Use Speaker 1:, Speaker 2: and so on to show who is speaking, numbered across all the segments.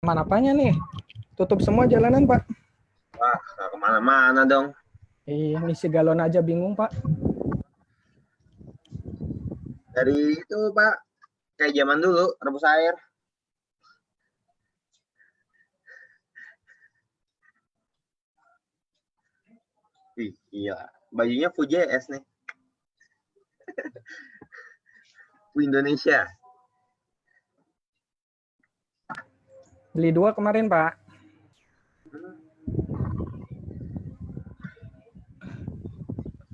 Speaker 1: Aman apanya nih? Tutup semua jalanan, Pak.
Speaker 2: Wah, nggak kemana-mana dong.
Speaker 1: Iya, ngisi galon aja bingung, Pak.
Speaker 2: Dari itu, Pak, kayak zaman dulu, rebus air. Ih, iya. Bajunya Fuji-S nih. Indonesia.
Speaker 1: Beli 2 kemarin, Pak.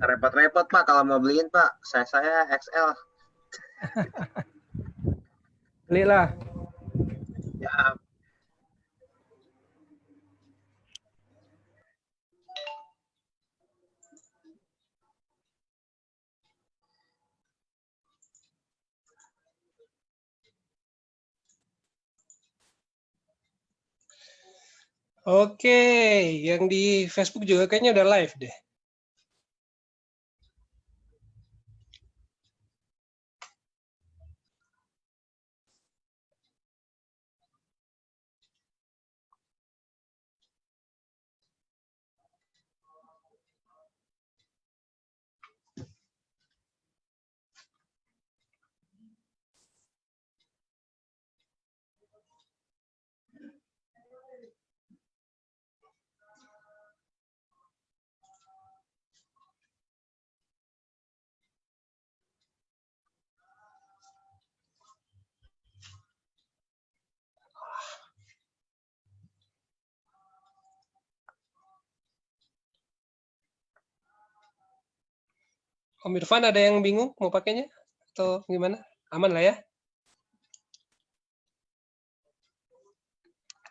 Speaker 2: Repot-repot, Pak, kalau mau beliin, Pak. Saya XL.
Speaker 1: Belilah.
Speaker 2: Ya.
Speaker 3: Oke, yang di Facebook juga kayaknya udah live deh. Om Irfan ada yang bingung mau pakainya? Atau gimana? Aman lah ya?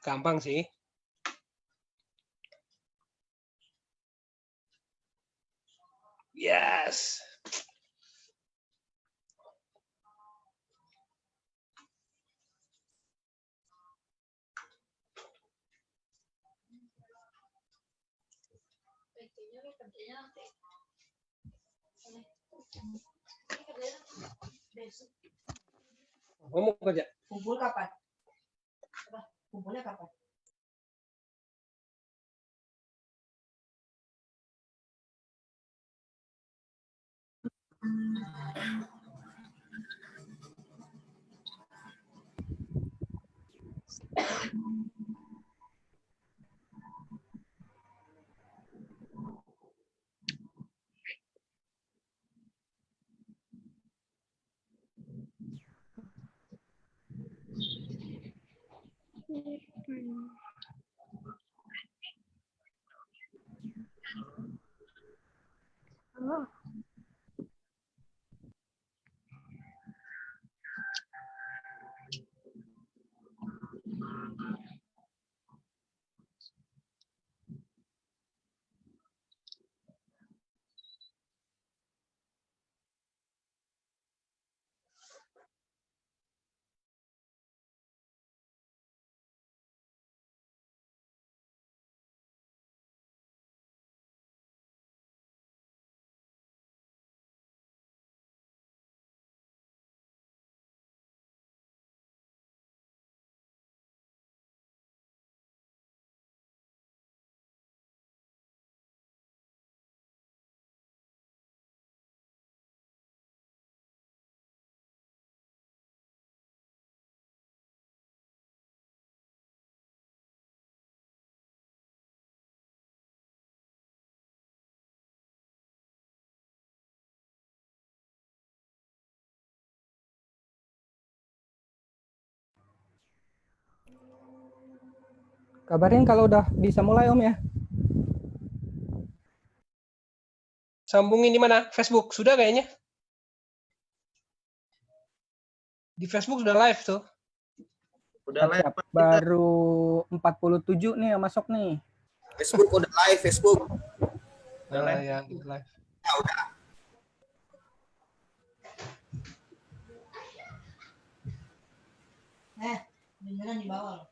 Speaker 3: Gampang sih. Yes. Kamu mau kerja?
Speaker 4: Kumpul kapan? Kumpulnya kapan?
Speaker 1: Kabarin kalau udah bisa mulai, Om ya.
Speaker 3: Sambungin di mana? Facebook. Sudah kayaknya. Di Facebook sudah live tuh.
Speaker 2: Udah live,
Speaker 1: Siap.
Speaker 2: Pak.
Speaker 1: Baru 47 nih yang masuk nih.
Speaker 2: Facebook udah live, Facebook. Udah live.
Speaker 3: Ya, live.
Speaker 2: Ya, udah.
Speaker 4: Beneran di bawah loh.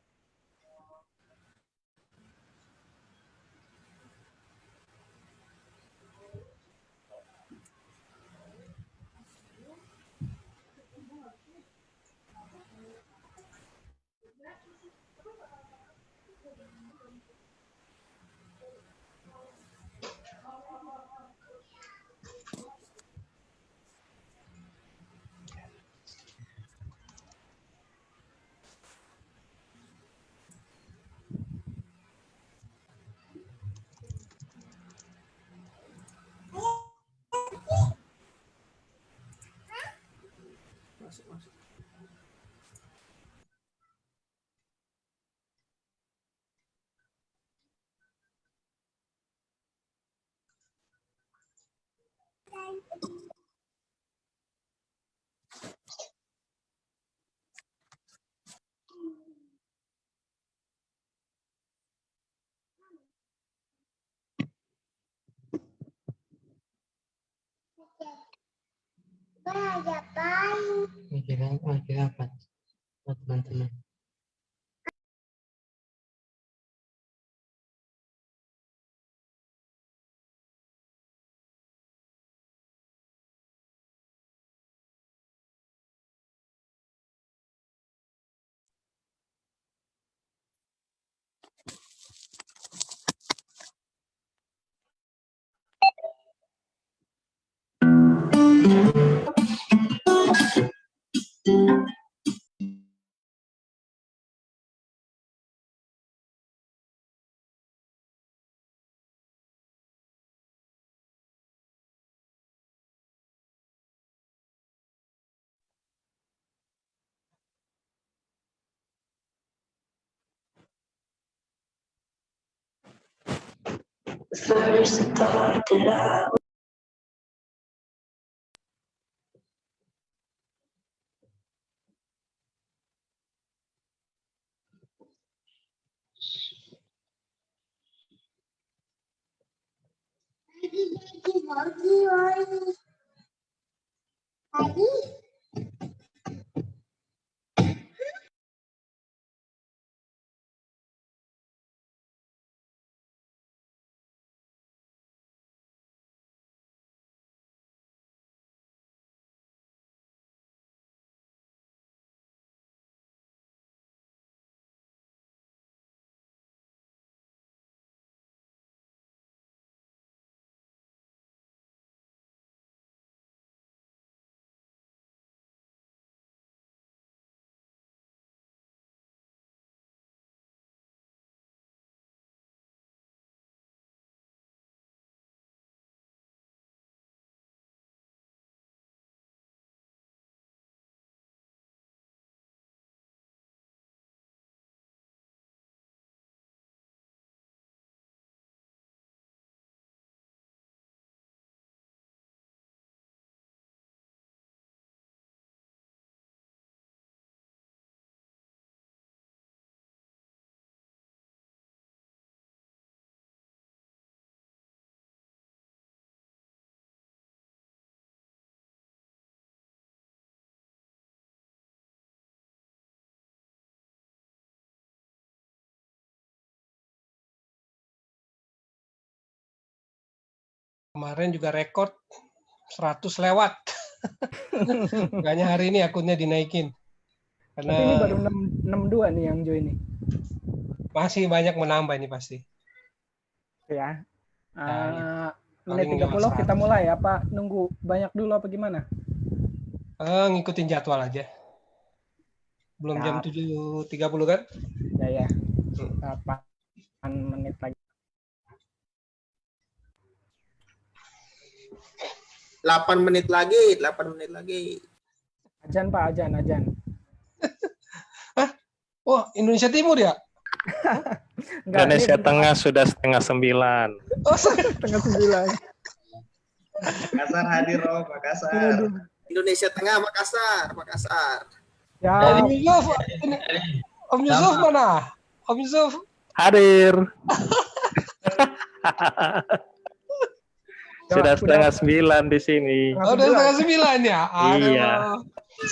Speaker 5: Mikir apa? Oh, teman-teman.
Speaker 3: Kemarin juga rekor 100 lewat. Makanya hari ini akunnya dinaikin. Karena
Speaker 1: Tapi ini baru 62 nih yang join nih.
Speaker 3: masih banyak menambah ini pasti.
Speaker 1: Ya.
Speaker 3: Nah,
Speaker 1: Menit
Speaker 3: paling
Speaker 1: 30
Speaker 3: lewat
Speaker 1: kita
Speaker 3: 100.
Speaker 1: mulai apa nunggu banyak dulu apa gimana?
Speaker 3: Ngikutin jadwal aja. Belum jam
Speaker 1: Siap.
Speaker 3: 7.30 kan?
Speaker 1: Ya. 8 menit lagi.
Speaker 2: 8 menit lagi, 8 menit lagi.
Speaker 1: Ajan Pak, ajan.
Speaker 3: Oh, Indonesia Timur ya?
Speaker 1: Enggak,
Speaker 6: Indonesia
Speaker 1: ini
Speaker 6: Tengah sudah 8:30.
Speaker 3: Oh,
Speaker 1: setengah 9.
Speaker 2: Makassar hadir, Rob, Makassar. Indonesia Tengah, Makassar.
Speaker 1: Ya,
Speaker 3: Om Yusuf mana? Om Yusuf.
Speaker 6: Hadir. Sudah 8:30 di sini.
Speaker 3: Oh, udah 8:30 ya? Aduh.
Speaker 6: Iya.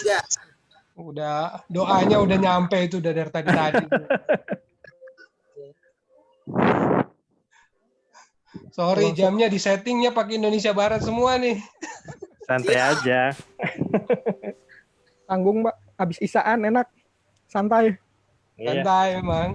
Speaker 2: Ya.
Speaker 3: Udah doanya udah nyampe itu udah dari tadi. Sorry, jamnya di settingnya pakai Indonesia Barat semua nih.
Speaker 6: Santai aja.
Speaker 1: tanggung Mbak, habis isaan enak. Santai.
Speaker 6: Iya.
Speaker 3: Santai memang.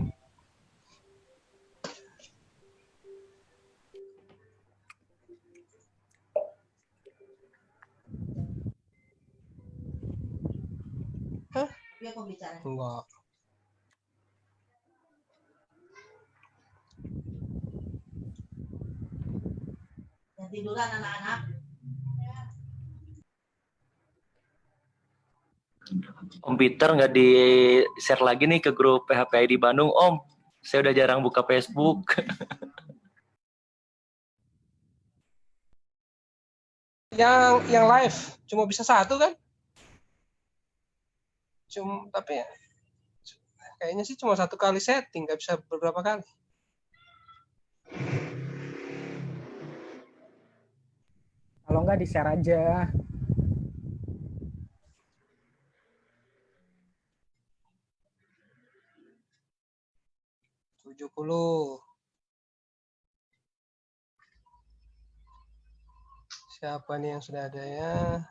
Speaker 4: Dia pembicaraan.
Speaker 3: Enggak.
Speaker 4: Dan tiduran anak-anak.
Speaker 7: Om Peter nggak di-share lagi nih ke grup PHPI di Bandung, Om. Saya udah jarang buka Facebook.
Speaker 3: Yang live cuma bisa satu kan? Tapi ya, kayaknya sih cuma satu kali setting, nggak bisa beberapa kali.
Speaker 1: Kalau enggak di-share aja.
Speaker 3: 70. Siapa nih yang sudah ada ya?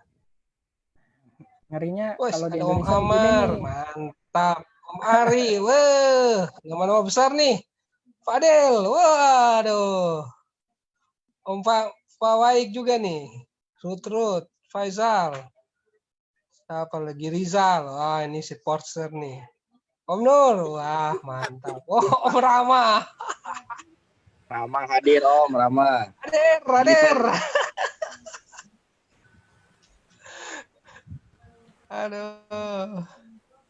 Speaker 1: Ngerinya
Speaker 3: Wes,
Speaker 1: kalau di
Speaker 3: ada Om
Speaker 1: Indonesia begini
Speaker 3: Amar.
Speaker 1: nih.
Speaker 3: Mantap. Om Ari. Wah, nama-nama besar nih. Fadel. Waduh. Om Pak Waik juga nih. Rut. Faisal. Siapa lagi? Rizal. Wah, ini si Porter nih. Om Nur. Wah, mantap. Oh, Om Rama.
Speaker 2: Rama hadir Om, Rama.
Speaker 3: Rader. Aduh.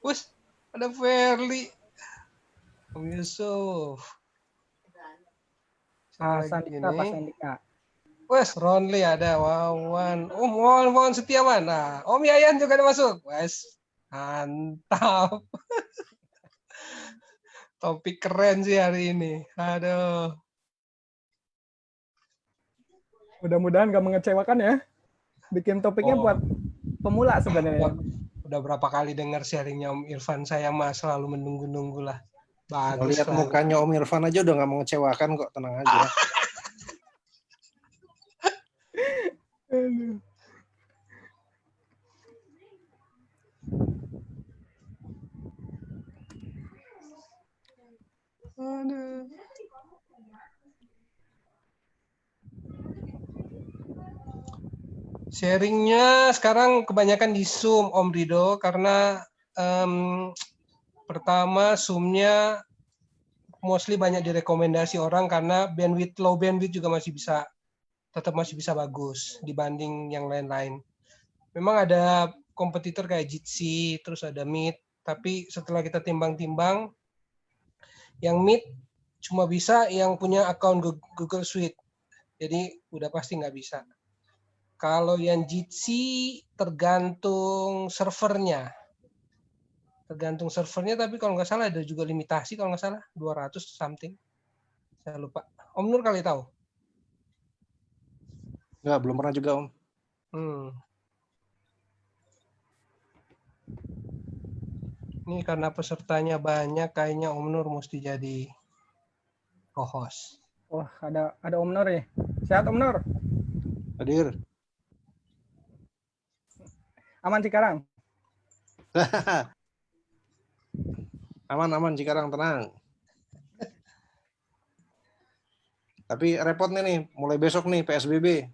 Speaker 3: Wes, ada Ferli. Om Yusuf. Siapa lagi
Speaker 1: Sandika, Pak
Speaker 3: nih?
Speaker 1: Sandika.
Speaker 3: Wes, Ronli ada, Wawan. Wawan Setiawan. Nah, Om Yayan juga ada masuk. Wes, mantap. Topik keren sih hari ini. Aduh.
Speaker 1: Mudah-mudahan gak mengecewakan ya. Bikin topiknya buat pemula sebenarnya.
Speaker 3: Udah berapa kali dengar sharingnya Om Irfan, saya mah selalu menunggu-nunggu lah. Bagus
Speaker 8: Lihat
Speaker 3: lah.
Speaker 8: mukanya Om Irfan aja udah nggak mengecewakan kok, tenang aja.
Speaker 1: Aduh.
Speaker 3: Aduh. Sharingnya sekarang kebanyakan di Zoom Om Rido karena pertama Zoom-nya mostly banyak direkomendasi orang karena low bandwidth juga tetap masih bisa bagus dibanding yang lain-lain. Memang ada kompetitor kayak Jitsi, terus ada Meet, tapi setelah kita timbang-timbang, yang Meet cuma bisa yang punya akun Google Suite. Jadi udah pasti nggak bisa. Kalau yang Jitsi tergantung servernya. Tapi kalau nggak salah ada juga limitasi, kalau nggak salah 200 something. Saya lupa. Om Nur kali tahu?
Speaker 8: Nggak, belum pernah juga Om.
Speaker 3: Ini karena pesertanya banyak, kayaknya Om Nur mesti jadi co-host.
Speaker 1: Wah, ada Om Nur ya. Sehat Om Nur?
Speaker 8: Hadir.
Speaker 1: Aman Cikarang?
Speaker 8: Aman Cikarang, tenang. Tapi repot nih, mulai besok nih PSBB.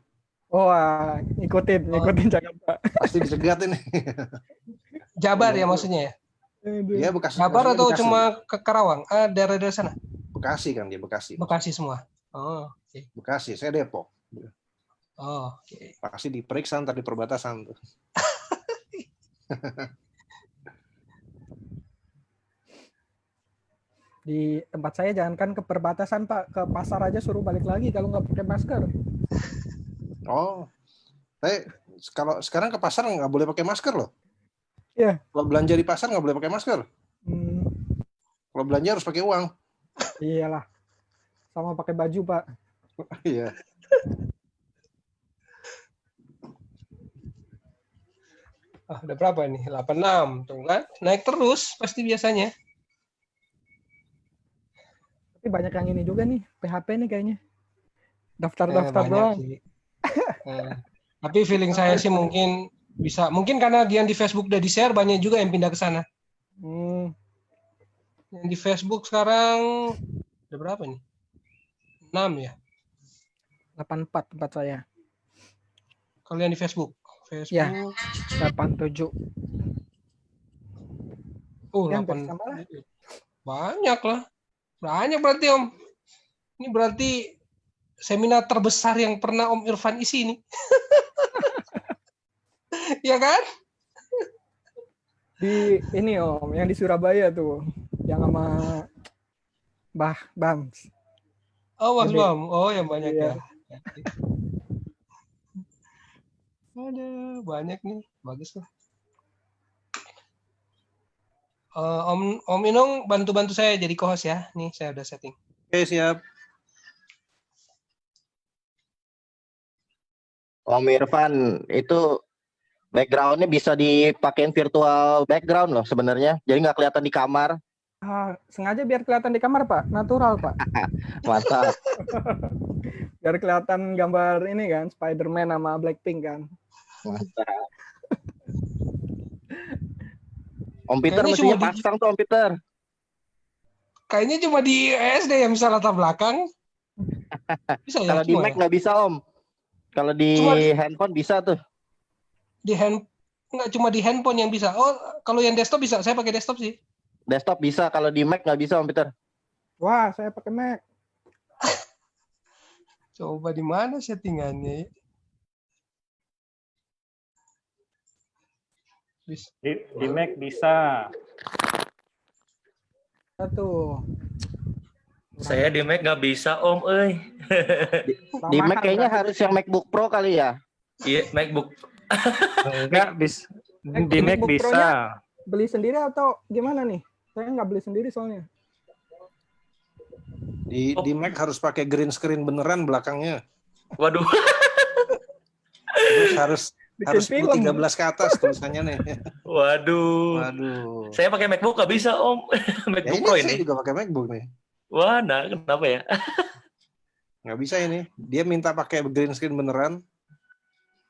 Speaker 1: Wah, ikutin Jakarta.
Speaker 8: Pasti dicegat ini.
Speaker 3: Jabar ya maksudnya ya?
Speaker 8: Dia Bekasi.
Speaker 3: Jabar atau
Speaker 8: Bekasi.
Speaker 3: cuma ke Karawang? Daerah-daerah sana?
Speaker 8: Bekasi kan dia, Bekasi.
Speaker 3: Bekasi semua. Oh, oke.
Speaker 8: Bekasi, saya Depok.
Speaker 3: Oh, oke.
Speaker 8: Pasti diperiksa ntar di perbatasan tuh.
Speaker 1: Di tempat saya jangankan ke perbatasan Pak, ke pasar aja suruh balik lagi kalau nggak pakai masker.
Speaker 8: Oh, kalau sekarang ke pasar nggak boleh pakai masker loh.
Speaker 1: Iya.
Speaker 8: Kalau belanja di pasar nggak boleh pakai masker. Kalau belanja harus pakai uang.
Speaker 1: Iyalah, sama pakai baju Pak.
Speaker 8: Iya.
Speaker 3: Udah berapa nih? 86. Tuh kan? Naik terus pasti biasanya.
Speaker 1: Tapi banyak yang ini juga nih, PHP nih kayaknya. Daftar-daftar doang.
Speaker 3: Tapi feeling saya sih mungkin karena yang di Facebook udah di-share, banyak juga yang pindah ke sana. Yang di Facebook sekarang ada berapa nih? 6 ya?
Speaker 1: 84 tempat saya.
Speaker 3: Kalau yang di Facebook?
Speaker 1: Ya, 87.
Speaker 3: Ya, 8. Banyak lah. Banyak berarti Om. Ini berarti seminar terbesar yang pernah Om Irfan isi ini. Ya kan?
Speaker 1: Di ini Om, yang di Surabaya tuh. Yang sama Mbah Bams.
Speaker 3: Oh, Mas Bam. Oh, yang banyak ya. Ada banyak nih. Bagus lah. Om Inung bantu-bantu saya jadi co-host ya. Nih saya udah setting.
Speaker 8: Oke, siap.
Speaker 9: Om Irfan, itu background-nya bisa dipakein virtual background loh sebenarnya. Jadi nggak kelihatan di kamar.
Speaker 1: Sengaja biar kelihatan di kamar, Pak. Natural, Pak.
Speaker 9: Mantap.
Speaker 1: Biar kelihatan gambar ini kan, Spider-Man sama Blackpink kan.
Speaker 9: Mantap. Om Peter
Speaker 3: Kayaknya
Speaker 9: mestinya
Speaker 3: cuma di-
Speaker 9: pasang tuh Om Peter.
Speaker 3: Kayaknya cuma di SD yang bisa latar belakang. Bisa ya?
Speaker 9: Kalau di
Speaker 3: Cuma
Speaker 9: Mac
Speaker 3: ya?
Speaker 9: nggak bisa Om. Kalau di
Speaker 3: Cuma
Speaker 9: handphone bisa tuh.
Speaker 3: di nggak cuma di handphone yang bisa. Oh, kalau yang desktop bisa. Saya pakai desktop sih.
Speaker 9: Desktop bisa. Kalau di Mac nggak bisa Om Peter.
Speaker 1: Wah, saya pakai Mac.
Speaker 3: Coba di mana settingannya?
Speaker 6: Di Mac bisa.
Speaker 1: Satu.
Speaker 7: Saya di Mac nggak bisa Om,
Speaker 9: Di Mac kayaknya harus yang MacBook Pro kali ya.
Speaker 7: Iya, MacBook.
Speaker 6: Enggak bisa. Di Mac
Speaker 1: MacBook
Speaker 6: bisa.
Speaker 1: Pro-nya beli sendiri atau gimana nih? Saya nggak beli sendiri soalnya.
Speaker 8: Di Mac harus pakai green screen beneran belakangnya.
Speaker 7: Waduh.
Speaker 8: Terus harus
Speaker 1: Bikin
Speaker 8: harus
Speaker 1: film.
Speaker 8: 13 ke atas tulisannya nih.
Speaker 7: Waduh.
Speaker 8: Waduh.
Speaker 7: Saya pakai MacBook nggak bisa Om.
Speaker 8: Ya
Speaker 7: MacBook
Speaker 8: ini
Speaker 7: Pro
Speaker 8: saya
Speaker 7: ini.
Speaker 8: juga pakai MacBook nih.
Speaker 7: Wah, nah kenapa ya?
Speaker 8: Nggak bisa ini. Dia minta pakai green screen beneran.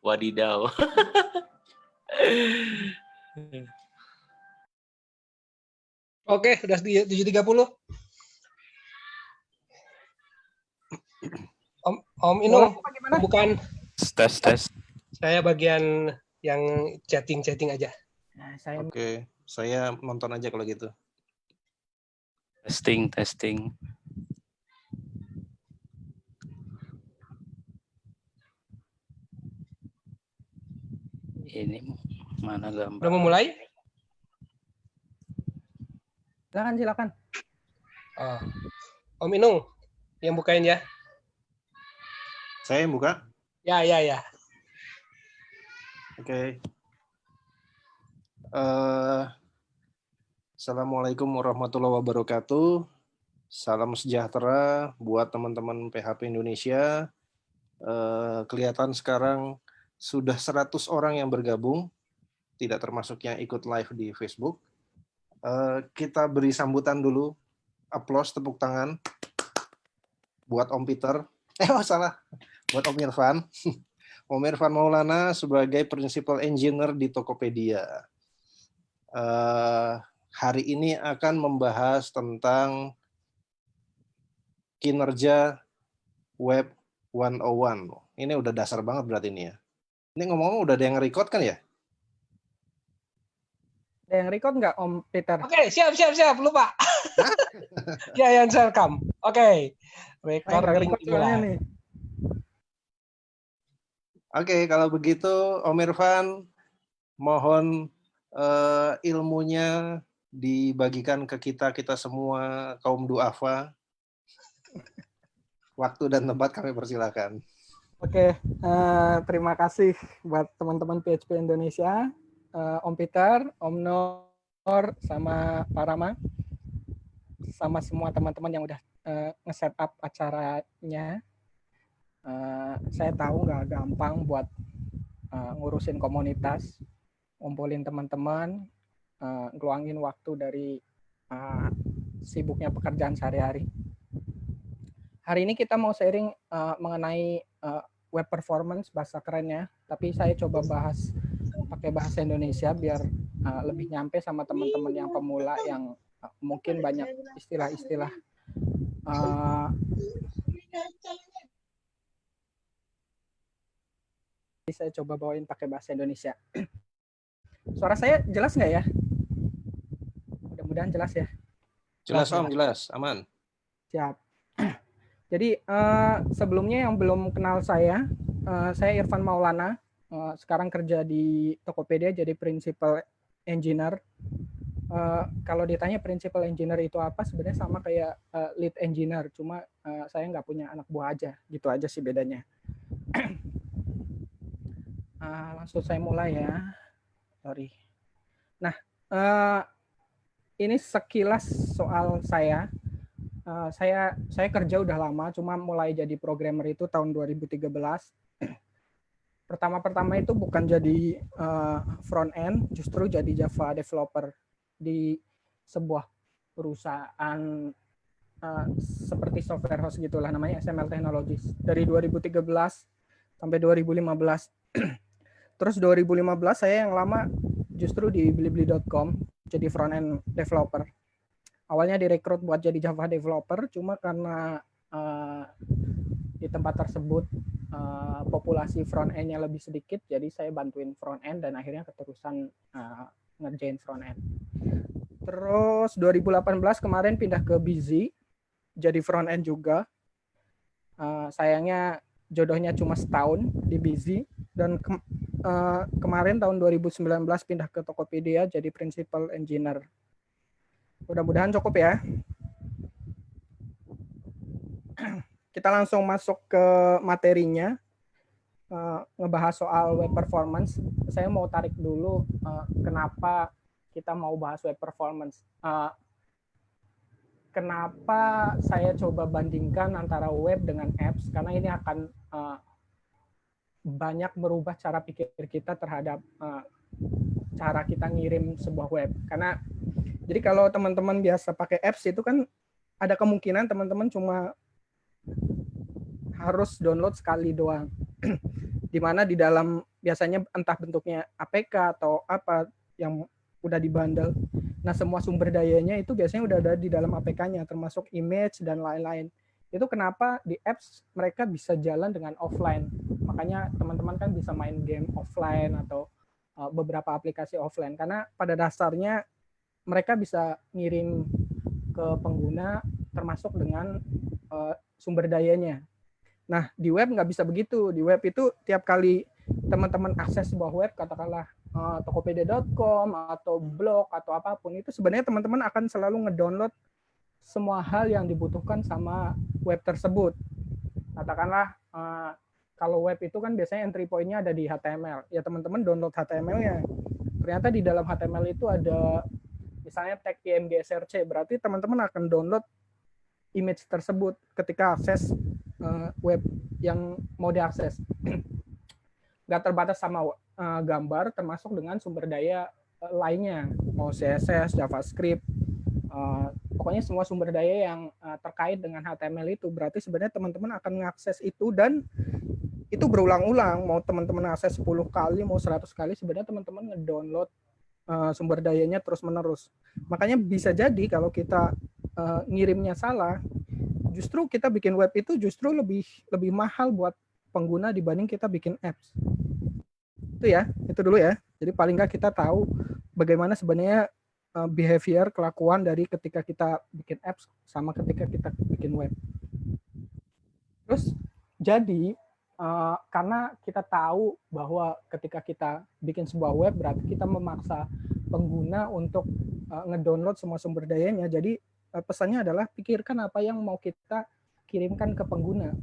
Speaker 7: Wadidaw.
Speaker 3: Oke, udah 7.30. Om Inung,
Speaker 1: Gimana?
Speaker 3: bukan.
Speaker 6: Tes.
Speaker 3: Saya bagian yang chatting aja.
Speaker 1: Nah, saya
Speaker 8: Oke, saya nonton aja kalau gitu.
Speaker 6: Testing. Ini mana gambar?
Speaker 3: Udah mau mulai?
Speaker 1: silakan.
Speaker 3: Oh. Om Inung, yang bukain ya.
Speaker 8: Saya yang buka.
Speaker 3: Ya.
Speaker 8: Oke. Assalamualaikum warahmatullahi wabarakatuh. Salam sejahtera buat teman-teman PHP Indonesia. Kelihatan sekarang sudah 100 orang yang bergabung, tidak termasuk yang ikut live di Facebook. Kita beri sambutan dulu, aplaus, tepuk tangan buat Om Peter. Salah, buat Om Irfan. Om Irfan Maulana sebagai Principal Engineer di Tokopedia. Hari ini akan membahas tentang kinerja Web 101. Ini udah dasar banget berarti ini ya. Ini ngomong-ngomong udah ada yang record kan ya?
Speaker 1: Ada yang record nggak Om Peter?
Speaker 3: Oke, siap. Lupa. Ya, yang saya rekam. Oke.
Speaker 1: Saya nggak
Speaker 3: Recording
Speaker 1: record soalnya
Speaker 3: dimulai.
Speaker 1: nih.
Speaker 8: Oke, kalau begitu Om Irfan, mohon ilmunya dibagikan ke kita semua kaum duafa. Waktu dan tempat kami persilakan.
Speaker 1: Oke, terima kasih buat teman-teman PHP Indonesia, Om Peter, Om Nur, sama Pak Rama, sama semua teman-teman yang udah nge-set up acaranya. Saya tahu nggak gampang buat ngurusin komunitas, ngumpulin teman-teman, ngeluangin waktu dari sibuknya pekerjaan sehari-hari. Hari ini kita mau sharing mengenai web performance, bahasa kerennya, tapi saya coba bahas pakai bahasa Indonesia biar lebih nyampe sama teman-teman yang pemula yang mungkin banyak istilah-istilah saya coba bawain pakai bahasa Indonesia. Suara saya jelas nggak ya? Mudah-mudahan jelas ya.
Speaker 8: Jelas Om, jelas, aman.
Speaker 1: Siap. Jadi sebelumnya yang belum kenal saya Irfan Maulana, sekarang kerja di Tokopedia jadi Principal Engineer. Kalau ditanya Principal Engineer itu apa, sebenarnya sama kayak Lead Engineer, cuma saya nggak punya anak buah aja, gitu aja sih bedanya. Langsung saya mulai ya. Sorry. Nah, ini sekilas soal saya. Saya kerja udah lama, cuma mulai jadi programmer itu tahun 2013. Pertama-pertama itu bukan jadi front end, justru jadi Java developer di sebuah perusahaan seperti software house gitulah, namanya SML Technologies, dari 2013 sampai 2015. Terus 2015 saya yang lama justru di blibli.com jadi front end developer. Awalnya direkrut buat jadi Java developer, cuma karena di tempat tersebut populasi front end-nya lebih sedikit, jadi saya bantuin front end dan akhirnya keterusan ngerjain front end. Terus 2018 kemarin pindah ke Busy, jadi front end juga. Sayangnya jodohnya cuma setahun di Busy, dan kemarin tahun 2019 pindah ke Tokopedia jadi principal engineer. Mudah-mudahan cukup ya. Kita langsung masuk ke materinya, ngebahas soal web performance. Saya mau tarik dulu kenapa kita mau bahas web performance. Kenapa saya coba bandingkan antara web dengan apps, karena ini akan banyak merubah cara pikir kita terhadap cara kita ngirim sebuah web. Karena jadi kalau teman-teman biasa pakai apps itu kan ada kemungkinan teman-teman cuma harus download sekali doang. Dimana di dalam biasanya entah bentuknya APK atau apa yang udah dibundle. Nah, semua sumber dayanya itu biasanya udah ada di dalam APK-nya, termasuk image dan lain-lain. Itu kenapa di apps mereka bisa jalan dengan offline. Makanya teman-teman kan bisa main game offline atau beberapa aplikasi offline. Karena pada dasarnya mereka bisa ngirim ke pengguna termasuk dengan sumber dayanya. Nah, di web nggak bisa begitu. Di web itu tiap kali teman-teman akses sebuah web, katakanlah tokopedia.com atau blog atau apapun, itu sebenarnya teman-teman akan selalu ngedownload semua hal yang dibutuhkan sama web tersebut. Katakanlah kalau web itu kan biasanya entry point-nya ada di HTML. Ya teman-teman download HTML-nya. Ternyata di dalam HTML itu ada misalnya tag img src, berarti teman-teman akan download image tersebut ketika akses web yang mau diakses. Nggak terbatas sama gambar, termasuk dengan sumber daya lainnya, mau CSS, JavaScript, pokoknya semua sumber daya yang terkait dengan HTML itu. Berarti sebenarnya teman-teman akan mengakses itu, dan itu berulang-ulang. Mau teman-teman akses 10 kali, mau 100 kali, sebenarnya teman-teman ngedownload sumber dayanya terus-menerus. Makanya bisa jadi kalau kita ngirimnya salah, justru kita bikin web itu justru lebih mahal buat pengguna dibanding kita bikin apps. Itu dulu ya. Jadi paling nggak kita tahu bagaimana sebenarnya behavior, kelakuan dari ketika kita bikin apps sama ketika kita bikin web. Terus jadi karena kita tahu bahwa ketika kita bikin sebuah web berarti kita memaksa pengguna untuk ngedownload semua sumber dayanya. Jadi pesannya adalah pikirkan apa yang mau kita kirimkan ke pengguna.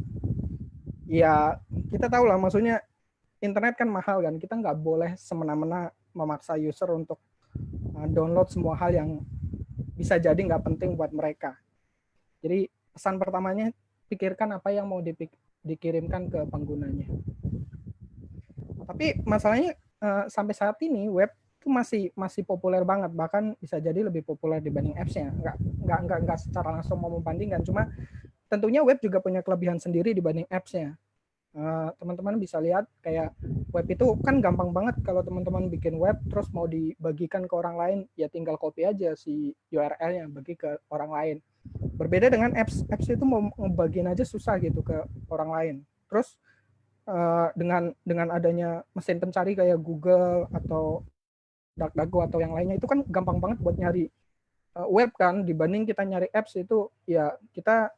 Speaker 1: Ya kita tahu lah, maksudnya internet kan mahal kan, kita nggak boleh semena-mena memaksa user untuk download semua hal yang bisa jadi nggak penting buat mereka. Jadi pesan pertamanya, pikirkan apa yang mau dikirimkan ke penggunanya. Tapi masalahnya sampai saat ini web itu masih populer banget, bahkan bisa jadi lebih populer dibanding apps-nya. Nggak secara langsung mau membandingkan, cuma tentunya web juga punya kelebihan sendiri dibanding apps-nya. Teman-teman bisa lihat kayak web itu kan gampang banget. Kalau teman-teman bikin web terus mau dibagikan ke orang lain, ya tinggal copy aja si URL-nya, bagi ke orang lain. Berbeda dengan apps itu mau ngebagiin aja susah gitu ke orang lain. Terus dengan adanya mesin pencari kayak Google atau DuckDuckGo atau yang lainnya, itu kan gampang banget buat nyari web kan, dibanding kita nyari apps itu ya kita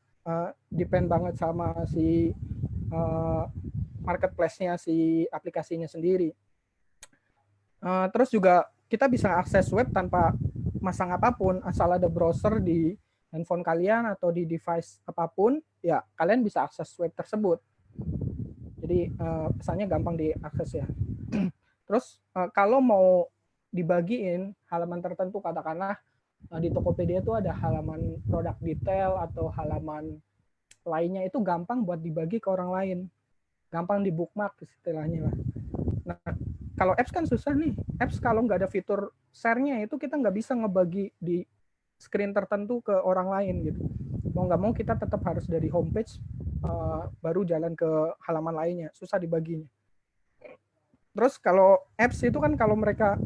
Speaker 1: depend banget sama si marketplace-nya, si aplikasinya sendiri. Terus juga kita bisa akses web tanpa masang apapun, asal ada browser di handphone kalian atau di device apapun, ya kalian bisa akses web tersebut. Jadi pesannya gampang diakses ya. Terus kalau mau dibagiin halaman tertentu, katakanlah di Tokopedia itu ada halaman produk detail atau halaman lainnya, itu gampang buat dibagi ke orang lain, gampang di bookmark istilahnya lah. Nah, kalau apps kan susah nih. Apps kalau nggak ada fitur share-nya itu kita nggak bisa ngebagi di screen tertentu ke orang lain gitu. Mau nggak mau kita tetap harus dari homepage baru jalan ke halaman lainnya, susah dibaginya. Terus kalau apps itu kan kalau mereka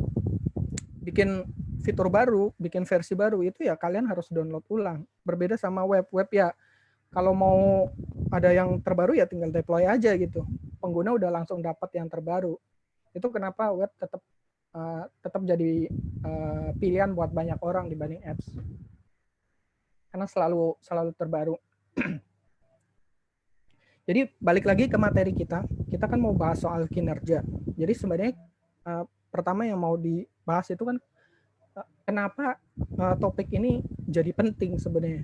Speaker 1: bikin fitur baru, bikin versi baru itu ya kalian harus download ulang. Berbeda sama web ya kalau mau ada yang terbaru ya tinggal deploy aja gitu. Pengguna udah langsung dapat yang terbaru. Itu kenapa web tetap jadi pilihan buat banyak orang dibanding apps. Karena selalu terbaru. Jadi balik lagi ke materi kita kan mau bahas soal kinerja. Jadi sebenarnya pertama yang mau dibahas itu kan kenapa topik ini jadi penting sebenarnya.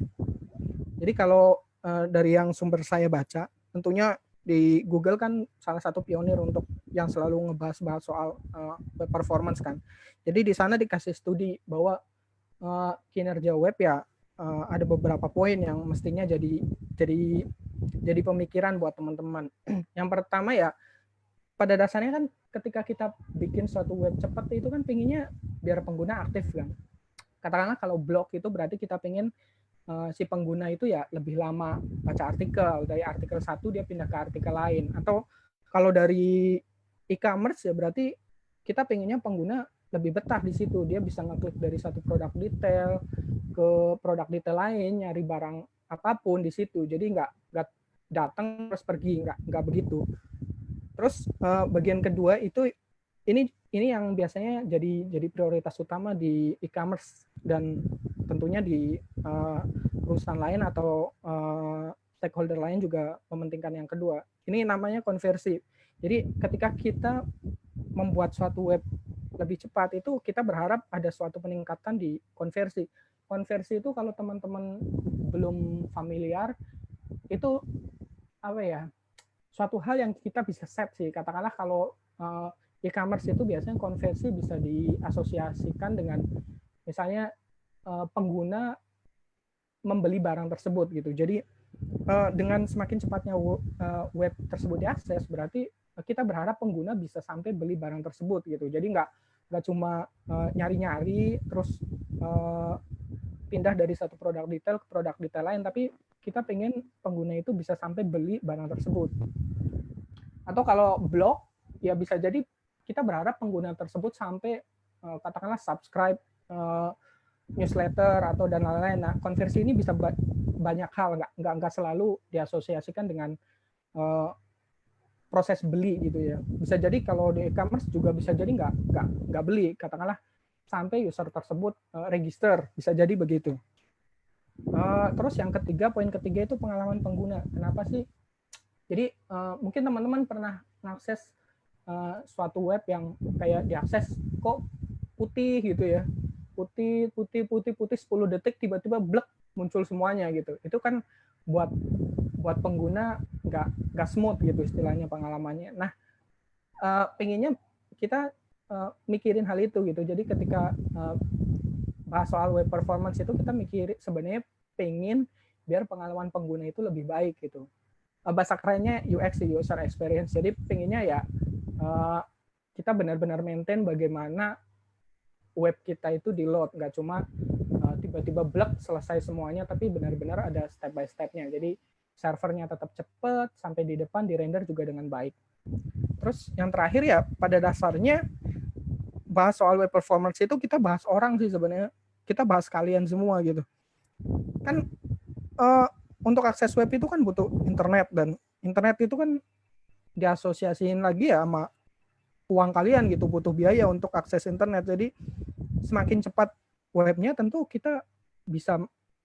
Speaker 1: Jadi kalau dari yang sumber saya baca, tentunya di Google kan salah satu pionir untuk yang selalu ngebahas soal web performance kan. Jadi di sana dikasih studi bahwa kinerja web ya ada beberapa poin yang mestinya jadi pemikiran buat teman-teman. Yang pertama ya pada dasarnya kan ketika kita bikin suatu web cepat itu kan pinginnya biar pengguna aktif kan. Katakanlah kalau blog itu berarti kita pengen si pengguna itu ya lebih lama baca artikel, dari artikel 1 dia pindah ke artikel lain. Atau kalau dari e-commerce ya berarti kita pengennya pengguna lebih betah di situ, dia bisa ngeklik dari satu produk detail ke produk detail lain, nyari barang apapun di situ. Jadi nggak datang terus pergi, nggak begitu. Terus bagian kedua itu ini yang biasanya jadi prioritas utama di e-commerce dan tentunya di perusahaan lain atau stakeholder lain juga mementingkan yang kedua. Ini namanya konversi. Jadi ketika kita membuat suatu web lebih cepat itu kita berharap ada suatu peningkatan di konversi. Konversi itu kalau teman-teman belum familiar itu apa ya? Suatu hal yang kita bisa set sih. Katakanlah kalau e-commerce itu biasanya konversi bisa diasosiasikan dengan misalnya pengguna membeli barang tersebut gitu. Jadi dengan semakin cepatnya web tersebut diakses berarti kita berharap pengguna bisa sampai beli barang tersebut gitu. Jadi nggak cuma nyari-nyari terus pindah dari satu produk detail ke produk detail lain, tapi kita pengen pengguna itu bisa sampai beli barang tersebut. Atau kalau blog ya bisa jadi kita berharap pengguna tersebut sampai katakanlah subscribe newsletter atau dan lain-lain. Nah, konversi ini bisa banyak hal, nggak selalu diasosiasikan dengan proses beli gitu ya. Bisa jadi kalau di e-commerce juga bisa jadi nggak beli, katakanlah sampai user tersebut register, bisa jadi begitu. Terus yang ketiga, poin ketiga itu pengalaman pengguna. Kenapa sih? Jadi mungkin teman-teman pernah mengakses suatu web yang kayak diakses kok putih gitu ya, putih 10 detik tiba-tiba blek muncul semuanya gitu. Itu kan buat pengguna nggak smooth gitu istilahnya pengalamannya. Nah, pengennya kita mikirin hal itu gitu. Jadi ketika bahas soal web performance itu kita mikirin sebenarnya pengen biar pengalaman pengguna itu lebih baik gitu. Bahasa kerennya UX, user experience. Jadi pengennya ya kita benar-benar maintain bagaimana web kita itu di load, nggak cuma tiba-tiba blek selesai semuanya, tapi benar-benar ada step by step-nya. Jadi servernya tetap cepat, sampai di depan di render juga dengan baik. Terus yang terakhir ya pada dasarnya bahas soal web performance itu kita bahas orang sih sebenarnya. Kita bahas kalian semua gitu. Kan untuk akses web itu kan butuh internet, dan internet itu kan diasosiasiin lagi ya sama uang kalian gitu, butuh biaya untuk akses internet. Jadi semakin cepat webnya tentu kita bisa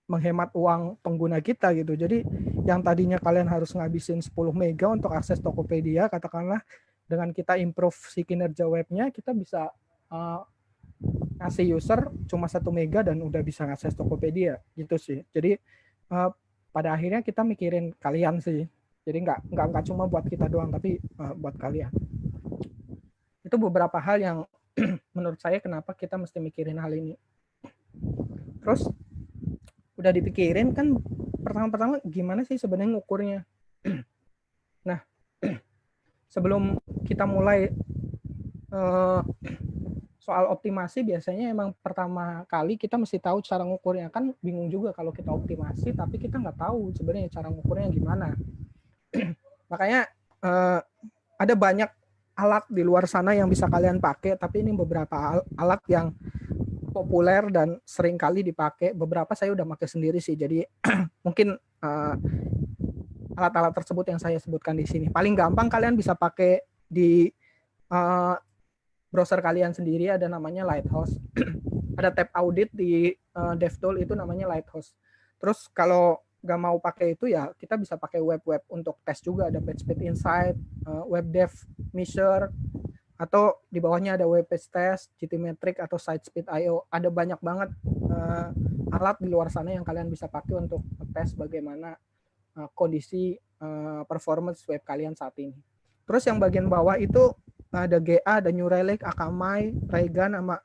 Speaker 1: menghemat uang pengguna kita gitu. Jadi yang tadinya kalian harus ngabisin 10 mega untuk akses Tokopedia, katakanlah dengan kita improve si kinerja webnya, kita bisa ngasih user cuma 1 mega dan udah bisa ngakses Tokopedia gitu sih. Jadi pada akhirnya kita mikirin kalian sih. Jadi nggak cuma buat kita doang, tapi buat kalian. Itu beberapa hal yang menurut saya kenapa kita mesti mikirin hal ini. Terus udah dipikirin kan pertama-tama gimana sih sebenarnya ngukurnya. Nah, sebelum kita mulai soal optimasi biasanya emang pertama kali kita mesti tahu cara ngukurnya. Kan bingung juga kalau kita optimasi tapi kita nggak tahu sebenarnya cara ngukurnya gimana. Makanya ada banyak alat di luar sana yang bisa kalian pakai, tapi ini beberapa alat yang populer dan sering kali dipakai. Beberapa saya udah pakai sendiri sih, jadi mungkin alat-alat tersebut yang saya sebutkan di sini. Paling gampang kalian bisa pakai di browser kalian sendiri, ada namanya Lighthouse. Ada tab audit di DevTool itu namanya Lighthouse. Terus kalau nggak mau pakai itu ya kita bisa pakai web-web untuk tes juga, ada PageSpeed Insight, WebDev Measure, atau di bawahnya ada WPage Test, GTmetrix atau SiteSpeed.io. Ada banyak banget alat di luar sana yang kalian bisa pakai untuk tes bagaimana kondisi performance web kalian saat ini. Terus yang bagian bawah itu ada GA, ada New Relic, Akamai, Raygun, sama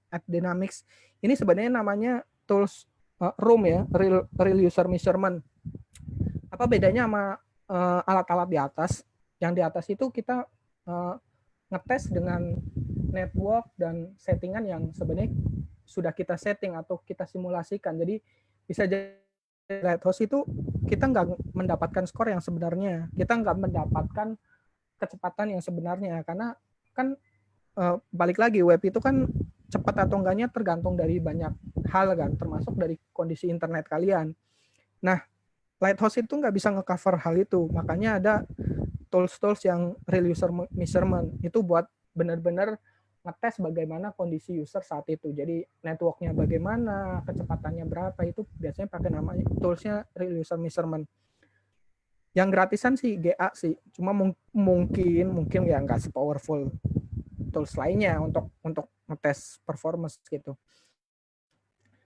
Speaker 1: AppDynamics. Ini sebenarnya namanya tools RUM ya, Real User Measurement. Apa bedanya sama alat-alat di atas? Yang di atas itu kita ngetes dengan network dan settingan yang sebenarnya sudah kita setting atau kita simulasikan. Jadi bisa jadi Lighthouse itu kita nggak mendapatkan skor yang sebenarnya, kita nggak mendapatkan kecepatan yang sebenarnya, karena kan balik lagi web itu kan cepat atau enggaknya tergantung dari banyak hal kan, termasuk dari kondisi internet kalian. Nah, Lighthouse itu nggak bisa nge-cover hal itu, makanya ada tools-tools yang Real User Measurement itu buat benar-benar ngetes bagaimana kondisi user saat itu. Jadi networknya bagaimana, kecepatannya berapa, itu biasanya pakai namanya toolsnya Real User Measurement. Yang gratisan sih GA sih, cuma mungkin ya nggak se-powerful tools lainnya untuk ngetes performance gitu.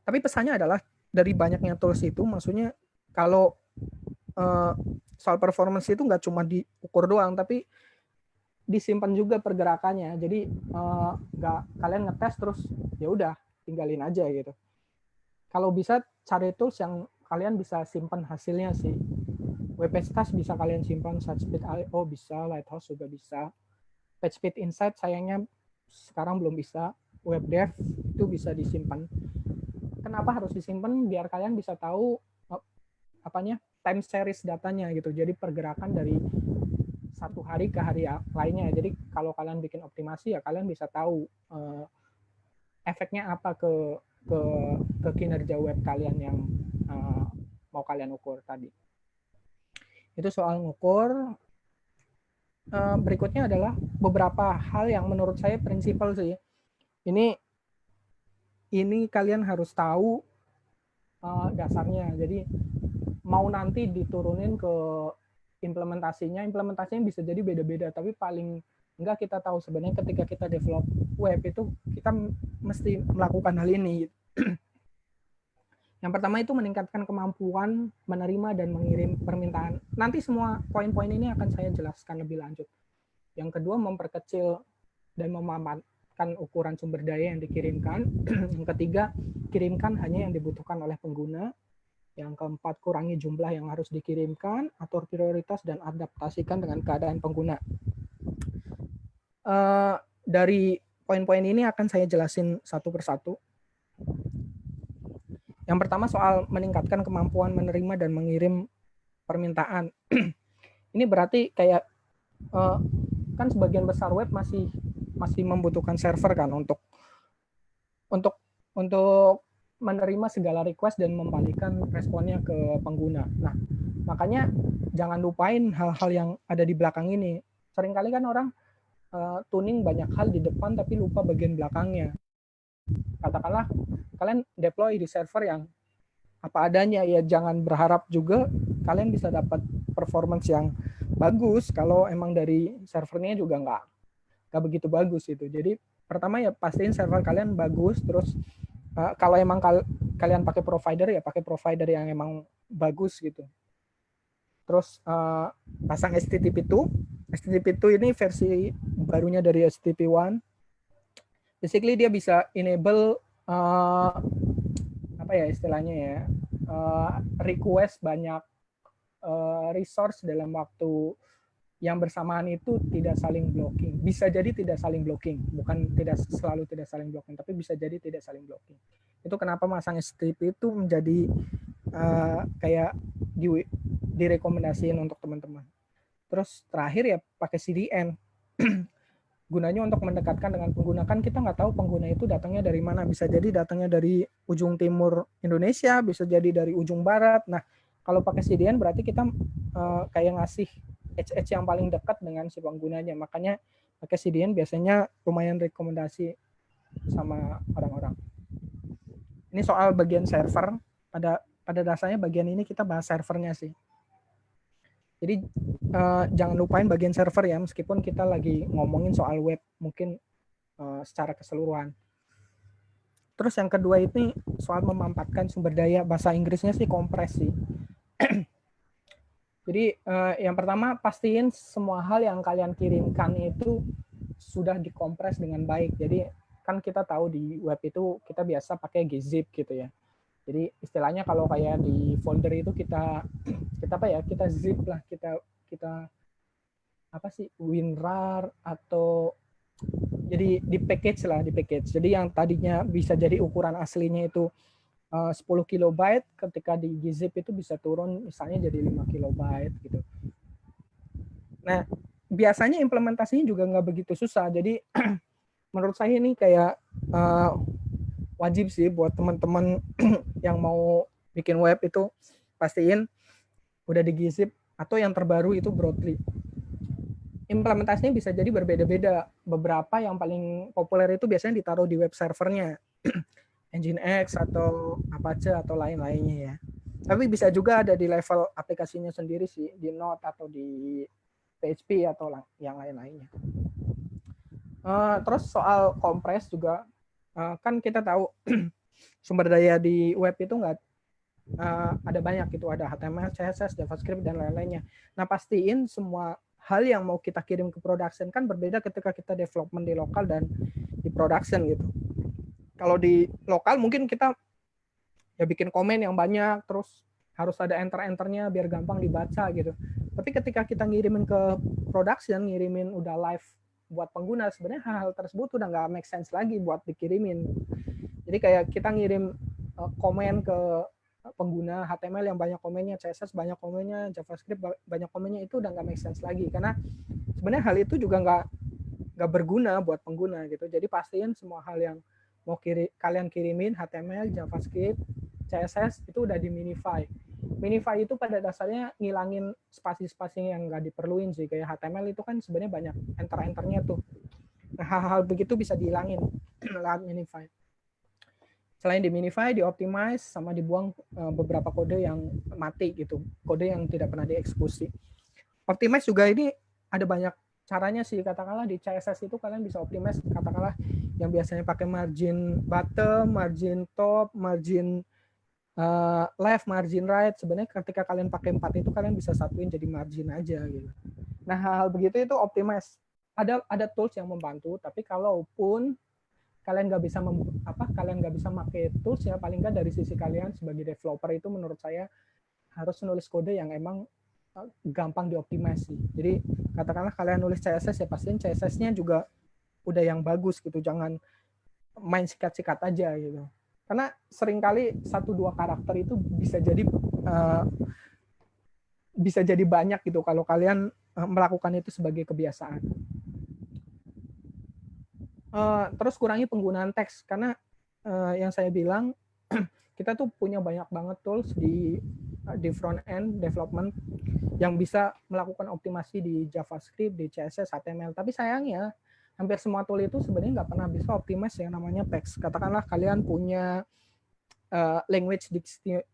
Speaker 1: Tapi pesannya adalah dari banyaknya tools itu, maksudnya kalau soal performance itu nggak cuma diukur doang, tapi disimpan juga pergerakannya. Jadi nggak kalian ngetes terus ya udah tinggalin aja gitu. Kalau bisa cari tools yang kalian bisa simpan hasilnya sih. WPage Test bisa kalian simpan, SiteSpeed.io bisa, Lighthouse juga bisa. PageSpeed Insight sayangnya sekarang belum bisa. WebDev itu bisa disimpan. Kenapa harus disimpan? Biar kalian bisa tahu time series datanya gitu. Jadi pergerakan dari satu hari ke hari lainnya. Jadi kalau kalian bikin optimasi ya kalian bisa tahu efeknya apa ke kinerja web kalian yang mau kalian ukur tadi. Itu soal ngukur. Berikutnya adalah beberapa hal yang menurut saya prinsipal sih. Ini kalian harus tahu dasarnya. Jadi mau nanti diturunin ke implementasinya bisa jadi beda-beda. Tapi paling enggak kita tahu sebenarnya ketika kita develop web itu kita mesti melakukan hal ini. Yang pertama itu meningkatkan kemampuan menerima dan mengirim permintaan. Nanti semua poin-poin ini akan saya jelaskan lebih lanjut. Yang kedua, memperkecil dan memamatkan ukuran sumber daya yang dikirimkan. Yang ketiga, kirimkan hanya yang dibutuhkan oleh pengguna. Yang keempat, kurangi jumlah yang harus dikirimkan, atur prioritas, dan adaptasikan dengan keadaan pengguna. Dari poin-poin ini akan saya jelasin satu persatu. Yang pertama soal meningkatkan kemampuan menerima dan mengirim permintaan. Ini berarti kayak kan sebagian besar web masih membutuhkan server kan untuk menerima segala request dan membalikkan responnya ke pengguna. Nah, makanya jangan lupain hal-hal yang ada di belakang ini. Seringkali kan orang tuning banyak hal di depan tapi lupa bagian belakangnya. Katakanlah kalian deploy di server yang apa adanya, ya jangan berharap juga kalian bisa dapat performance yang bagus kalau emang dari servernya juga nggak begitu bagus itu. Jadi pertama ya pastiin server kalian bagus, terus kalau emang kalian pakai provider ya pakai provider yang emang bagus gitu. Terus pasang HTTP2 ini versi barunya dari HTTP1. Basically dia bisa enable apa ya istilahnya ya, request banyak resource dalam waktu yang bersamaan itu tidak saling blocking. Bisa jadi tidak saling blocking, bukan tidak selalu tidak saling blocking, tapi bisa jadi tidak saling blocking. Itu kenapa masang strip itu menjadi kayak direkomendasiin untuk teman-teman. Terus terakhir ya pakai CDN. Gunanya untuk mendekatkan dengan pengguna. Kan kita nggak tahu pengguna itu datangnya dari mana. Bisa jadi datangnya dari ujung timur Indonesia, bisa jadi dari ujung barat. Nah, kalau pakai CDN berarti kita kayak ngasih edge yang paling dekat dengan si penggunanya. Makanya pakai CDN biasanya lumayan rekomendasi sama orang-orang. Ini soal bagian server. Pada dasarnya bagian ini kita bahas servernya sih. Jadi jangan lupain bagian server ya, meskipun kita lagi ngomongin soal web mungkin secara keseluruhan. Terus yang kedua ini soal memanfaatkan sumber daya, bahasa Inggrisnya sih kompres sih. Jadi yang pertama pastiin semua hal yang kalian kirimkan itu sudah dikompres dengan baik. Jadi kan kita tahu di web itu kita biasa pakai gzip gitu ya. Jadi istilahnya kalau kayak di folder itu kita zip lah, kita WinRAR atau jadi di package. Jadi yang tadinya bisa jadi ukuran aslinya itu 10 kilobyte, ketika di gzip itu bisa turun misalnya jadi 5 kilobyte gitu. Nah, biasanya implementasinya juga nggak begitu susah. Jadi menurut saya ini kayak wajib sih buat teman-teman yang mau bikin web itu pastiin udah di gzip atau yang terbaru itu Broadly. Implementasinya bisa jadi berbeda-beda. Beberapa yang paling populer itu biasanya ditaruh di web servernya, Nginx atau Apache atau lain-lainnya ya. Tapi bisa juga ada di level aplikasinya sendiri sih, di Node atau di PHP atau yang lain-lainnya. Terus soal kompres juga, kan kita tahu sumber daya di web itu nggak ada banyak gitu, ada HTML, CSS, JavaScript dan lain-lainnya. Nah pastiin semua hal yang mau kita kirim ke production kan berbeda ketika kita development di lokal dan di production gitu. Kalau di lokal mungkin kita ya bikin komen yang banyak, terus harus ada enter-enternya biar gampang dibaca gitu. Tapi ketika kita ngirimin ke production, ngirimin udah live buat pengguna, sebenarnya hal-hal tersebut udah nggak make sense lagi buat dikirimin. Jadi kayak kita ngirim komen ke pengguna HTML yang banyak komennya, CSS banyak komennya, JavaScript banyak komennya, itu udah nggak make sense lagi. Karena sebenarnya hal itu juga nggak berguna buat pengguna gitu. Jadi pastiin semua hal yang mau kalian kirimin, HTML, JavaScript, CSS itu udah di minify. Minify itu pada dasarnya ngilangin spasi-spasi yang nggak diperluin sih. Kayak HTML itu kan sebenarnya banyak enter-enternya tuh. Nah, hal-hal begitu bisa dihilangin lewat minify. Selain di minify, di optimize, sama dibuang beberapa kode yang mati gitu. Kode yang tidak pernah dieksekusi. Optimize juga ini ada banyak caranya sih. Katakanlah di CSS itu kalian bisa optimize, katakanlah yang biasanya pakai margin bottom, margin top, margin left, margin right. Sebenarnya ketika kalian pakai 4 itu kalian bisa satuin jadi margin aja gitu. Nah, hal begitu itu optimize. Ada tools yang membantu, tapi kalaupun kalian nggak bisa pakai tools ya, paling nggak dari sisi kalian sebagai developer itu menurut saya harus nulis kode yang emang gampang dioptimasi. Jadi katakanlah kalian nulis CSS ya pastiin CSS-nya juga udah yang bagus gitu, jangan main sikat-sikat aja gitu. Karena seringkali 1-2 karakter itu bisa jadi banyak gitu kalau kalian melakukan itu sebagai kebiasaan. Terus kurangi penggunaan teks, karena yang saya bilang kita tuh punya banyak banget tools di front end development yang bisa melakukan optimasi di JavaScript, di CSS, HTML. Tapi sayangnya hampir semua tool itu sebenarnya nggak pernah bisa optimize yang namanya teks. Katakanlah kalian punya language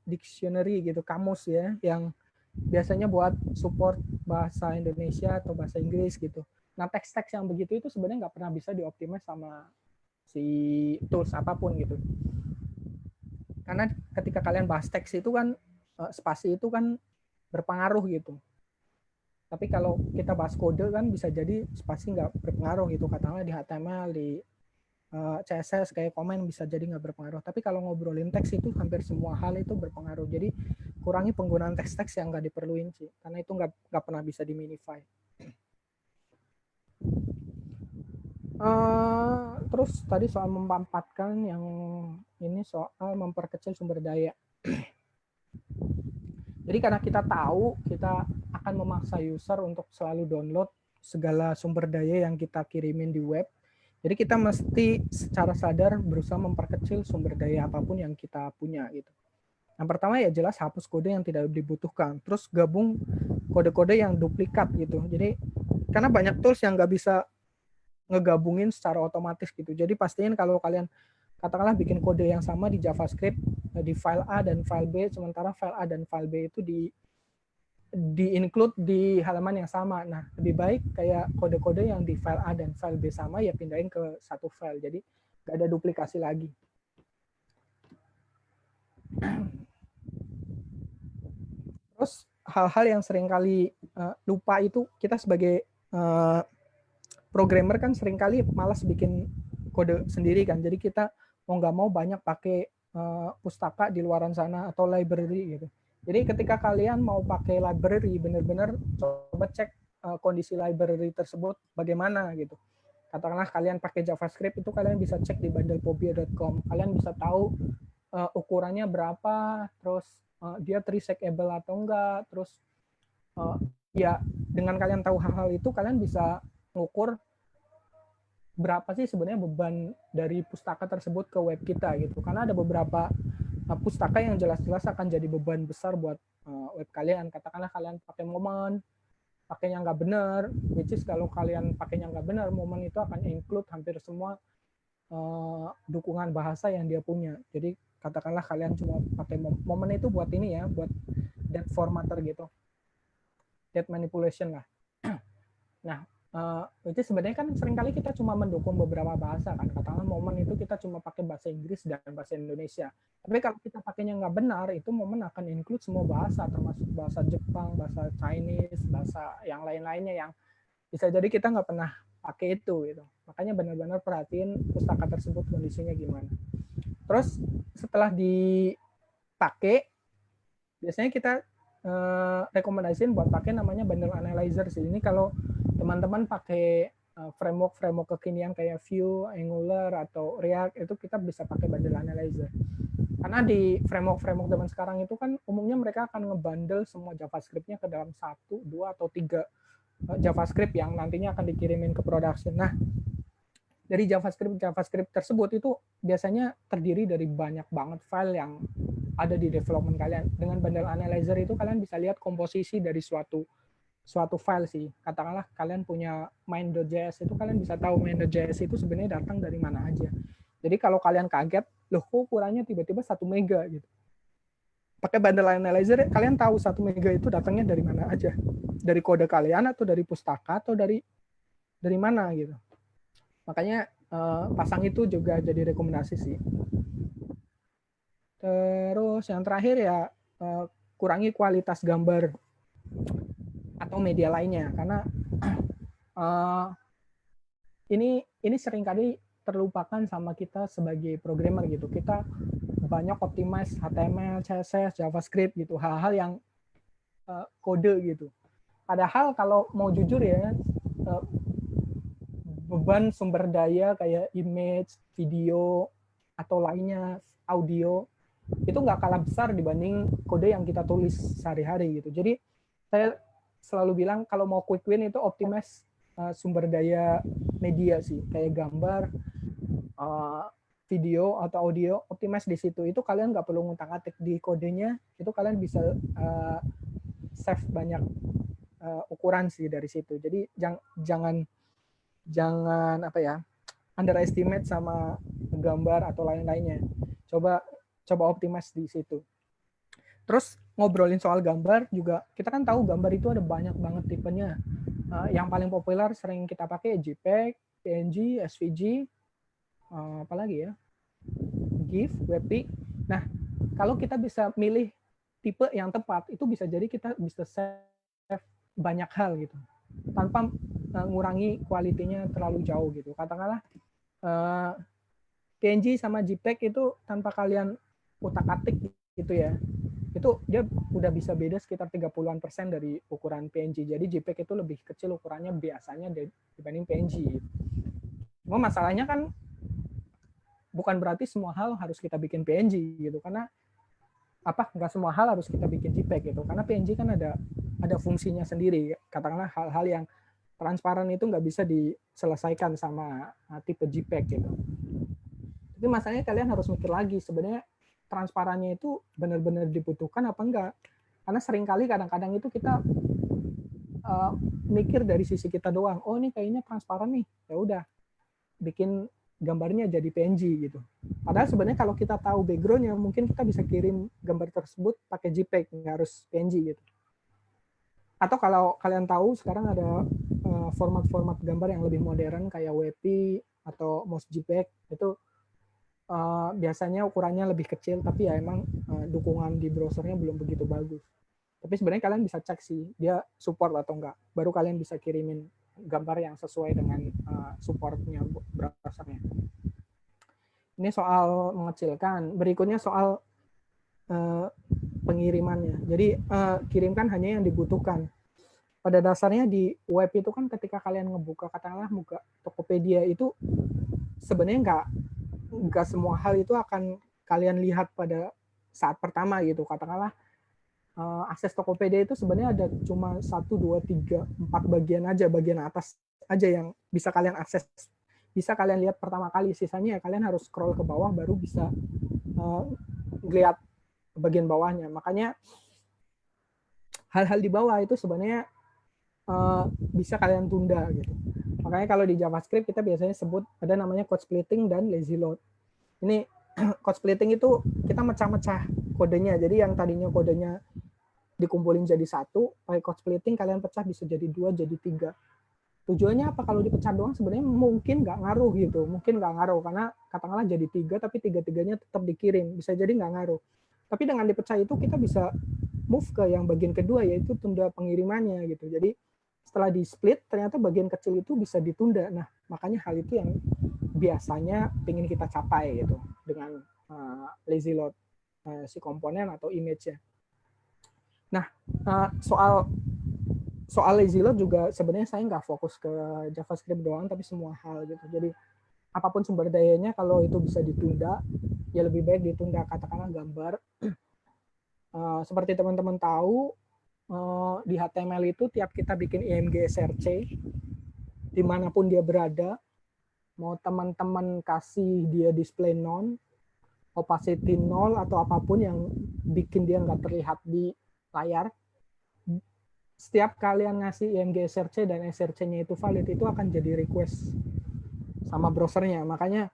Speaker 1: dictionary gitu, kamus ya, yang biasanya buat support bahasa Indonesia atau bahasa Inggris gitu. Nah, teks-teks yang begitu itu sebenarnya nggak pernah bisa dioptimize sama si tools apapun gitu. Karena ketika kalian bahas teks itu kan spasi itu kan berpengaruh gitu. Tapi kalau kita bahas kode kan bisa jadi spasi nggak berpengaruh gitu. Katakanlah di HTML, di CSS kayak komen bisa jadi nggak berpengaruh. Tapi kalau ngobrolin teks itu hampir semua hal itu berpengaruh. Jadi kurangi penggunaan teks-teks yang nggak diperluin sih, karena itu nggak pernah bisa diminify. Terus tadi soal memanfaatkan yang ini soal memperkecil sumber daya. Jadi karena kita tahu kita akan memaksa user untuk selalu download segala sumber daya yang kita kirimin di web. Jadi kita mesti secara sadar berusaha memperkecil sumber daya apapun yang kita punya gitu. Yang pertama ya jelas hapus kode yang tidak dibutuhkan. Terus gabung kode-kode yang duplikat gitu. Jadi karena banyak tools yang nggak bisa ngegabungin secara otomatis gitu. Jadi pastiin kalau kalian katakanlah bikin kode yang sama di JavaScript di file A dan file B, sementara file A dan file B itu di-include di halaman yang sama. Nah, lebih baik kayak kode-kode yang di file A dan file B sama ya pindahin ke satu file. Jadi nggak ada duplikasi lagi. Terus hal-hal yang seringkali lupa itu kita sebagai programmer kan seringkali malas bikin kode sendiri kan. Jadi kita mau nggak mau banyak pakai pustaka di luaran sana atau library gitu. Jadi ketika kalian mau pakai library, benar-benar coba cek kondisi library tersebut bagaimana gitu. Katakanlah kalian pakai JavaScript, itu kalian bisa cek di bundlepobia.com. Kalian bisa tahu ukurannya berapa, terus dia tree-segable atau enggak, terus ya dengan kalian tahu hal-hal itu, kalian bisa ngukur berapa sih sebenarnya beban dari pustaka tersebut ke web kita gitu. Karena ada beberapa pustaka yang jelas-jelas akan jadi beban besar buat web kalian. Katakanlah kalian pakai Momen, pakainya nggak benar, which is kalau kalian pakainya nggak benar, Momen itu akan include hampir semua dukungan bahasa yang dia punya. Jadi katakanlah kalian cuma pakai Momen itu buat ini ya, buat date formatter gitu, date manipulation lah. Nah, itu sebenarnya kan seringkali kita cuma mendukung beberapa bahasa kan. Katakanlah Momen itu kita cuma pakai bahasa Inggris dan bahasa Indonesia. Tapi kalau kita pakainya nggak benar, itu Momen akan include semua bahasa, termasuk bahasa Jepang, bahasa Chinese, bahasa yang lain-lainnya yang bisa jadi kita nggak pernah pakai itu gitu. Makanya benar-benar perhatiin pustaka tersebut kondisinya gimana. Terus setelah dipakai, biasanya kita rekomendasiin buat pakai namanya bundle analyzer sih. Ini kalau teman-teman pakai framework kekinian kayak Vue, Angular atau React, itu kita bisa pakai bundle analyzer. Karena di framework zaman sekarang itu kan umumnya mereka akan ngebundle semua JavaScript-nya ke dalam 1, 2 atau 3 JavaScript yang nantinya akan dikirimin ke production. Nah, dari JavaScript tersebut itu biasanya terdiri dari banyak banget file yang ada di development kalian. Dengan bundle analyzer itu kalian bisa lihat komposisi dari suatu file sih. Katakanlah kalian punya main.js, itu kalian bisa tahu main.js itu sebenarnya datang dari mana aja. Jadi kalau kalian kaget, loh kok ukurannya tiba-tiba 1 mega gitu. Pakai bundle analyzer, kalian tahu 1 mega itu datangnya dari mana aja. Dari kode kalian atau dari pustaka atau dari mana gitu. Makanya pasang itu juga jadi rekomendasi sih. Terus yang terakhir ya kurangi kualitas gambar atau media lainnya, karena ini seringkali terlupakan sama kita sebagai programmer gitu. Kita banyak optimize HTML, CSS, JavaScript gitu, hal-hal yang kode gitu. Padahal kalau mau jujur ya, beban sumber daya kayak image, video, atau lainnya, audio, itu nggak kalah besar dibanding kode yang kita tulis sehari-hari gitu. Jadi saya selalu bilang kalau mau quick win itu optimize sumber daya media sih, kayak gambar, video atau audio, optimize di situ. Itu kalian nggak perlu ngutak-atik di kodenya, itu kalian bisa save banyak ukuran sih dari situ. Jadi jangan apa ya, underestimate sama gambar atau lain-lainnya. Coba optimize di situ. Terus ngobrolin soal gambar juga, kita kan tahu gambar itu ada banyak banget tipenya. Yang paling populer sering kita pakai JPEG, PNG, SVG, apalagi ya, GIF, WebP. Nah, kalau kita bisa milih tipe yang tepat, itu bisa jadi kita bisa save banyak hal gitu, tanpa ngurangi kualitinya terlalu jauh gitu. Katakanlah PNG sama JPEG itu tanpa kalian utak-atik gitu ya, itu dia udah bisa beda sekitar 30% dari ukuran PNG. Jadi JPEG itu lebih kecil ukurannya biasanya dibanding PNG. Cuma masalahnya kan bukan berarti semua hal harus kita bikin PNG gitu, karena nggak semua hal harus kita bikin JPEG gitu, karena PNG kan ada fungsinya sendiri. Katakanlah hal-hal yang transparan itu nggak bisa diselesaikan sama tipe JPEG gitu. Tapi masalahnya kalian harus mikir lagi, sebenarnya transparannya itu benar-benar dibutuhkan apa enggak? Karena seringkali kadang-kadang itu kita mikir dari sisi kita doang. Oh, ini kayaknya transparan nih, ya udah bikin gambarnya jadi PNG gitu. Padahal sebenarnya kalau kita tahu backgroundnya, mungkin kita bisa kirim gambar tersebut pakai JPEG, nggak harus PNG gitu. Atau kalau kalian tahu sekarang ada format-format gambar yang lebih modern kayak WP atau MosJPEG, itu biasanya ukurannya lebih kecil, tapi ya emang dukungan di browsernya belum begitu bagus. Tapi sebenarnya kalian bisa cek sih dia support atau enggak, baru kalian bisa kirimin gambar yang sesuai dengan supportnya browsernya. Ini soal mengecilkan. Berikutnya soal pengirimannya. Jadi kirimkan hanya yang dibutuhkan. Pada dasarnya di web itu kan ketika kalian ngebuka, katakanlah buka Tokopedia, itu sebenarnya nggak semua hal itu akan kalian lihat pada saat pertama gitu. Katakanlah akses Tokopedia itu sebenarnya ada cuma 1, 2, 3, 4 bagian aja, bagian atas aja yang bisa kalian akses, bisa kalian lihat pertama kali. Sisanya ya kalian harus scroll ke bawah baru bisa lihat bagian bawahnya. Makanya hal-hal di bawah itu sebenarnya bisa kalian tunda gitu. Makanya kalau di JavaScript kita biasanya sebut ada namanya code splitting dan lazy load. Ini code splitting itu kita mecah-mecah kodenya. Jadi yang tadinya kodenya dikumpulin jadi 1, pakai code splitting kalian pecah bisa jadi 2, jadi 3. Tujuannya apa? Kalau dipecah doang sebenarnya mungkin nggak ngaruh gitu. Mungkin nggak ngaruh karena katakanlah jadi 3 tapi 3-3-nya tetap dikirim. Bisa jadi nggak ngaruh. Tapi dengan dipecah itu kita bisa move ke yang bagian kedua, yaitu tunda pengirimannya gitu. Jadi setelah di split ternyata bagian kecil itu bisa ditunda. Nah, makanya hal itu yang biasanya ingin kita capai gitu dengan lazy load si komponen atau image-nya. Nah, soal lazy load juga sebenarnya saya nggak fokus ke JavaScript doang, tapi semua hal gitu. Jadi apapun sumber dayanya kalau itu bisa ditunda, ya lebih baik ditunda. Katakanlah gambar. Seperti teman-teman tahu, di HTML itu tiap kita bikin IMG SRC, dimanapun dia berada, mau teman-teman kasih dia display none, opacity 0, atau apapun yang bikin dia nggak terlihat di layar, setiap kalian ngasih IMG SRC dan SRC-nya itu valid, itu akan jadi request sama browsernya. Makanya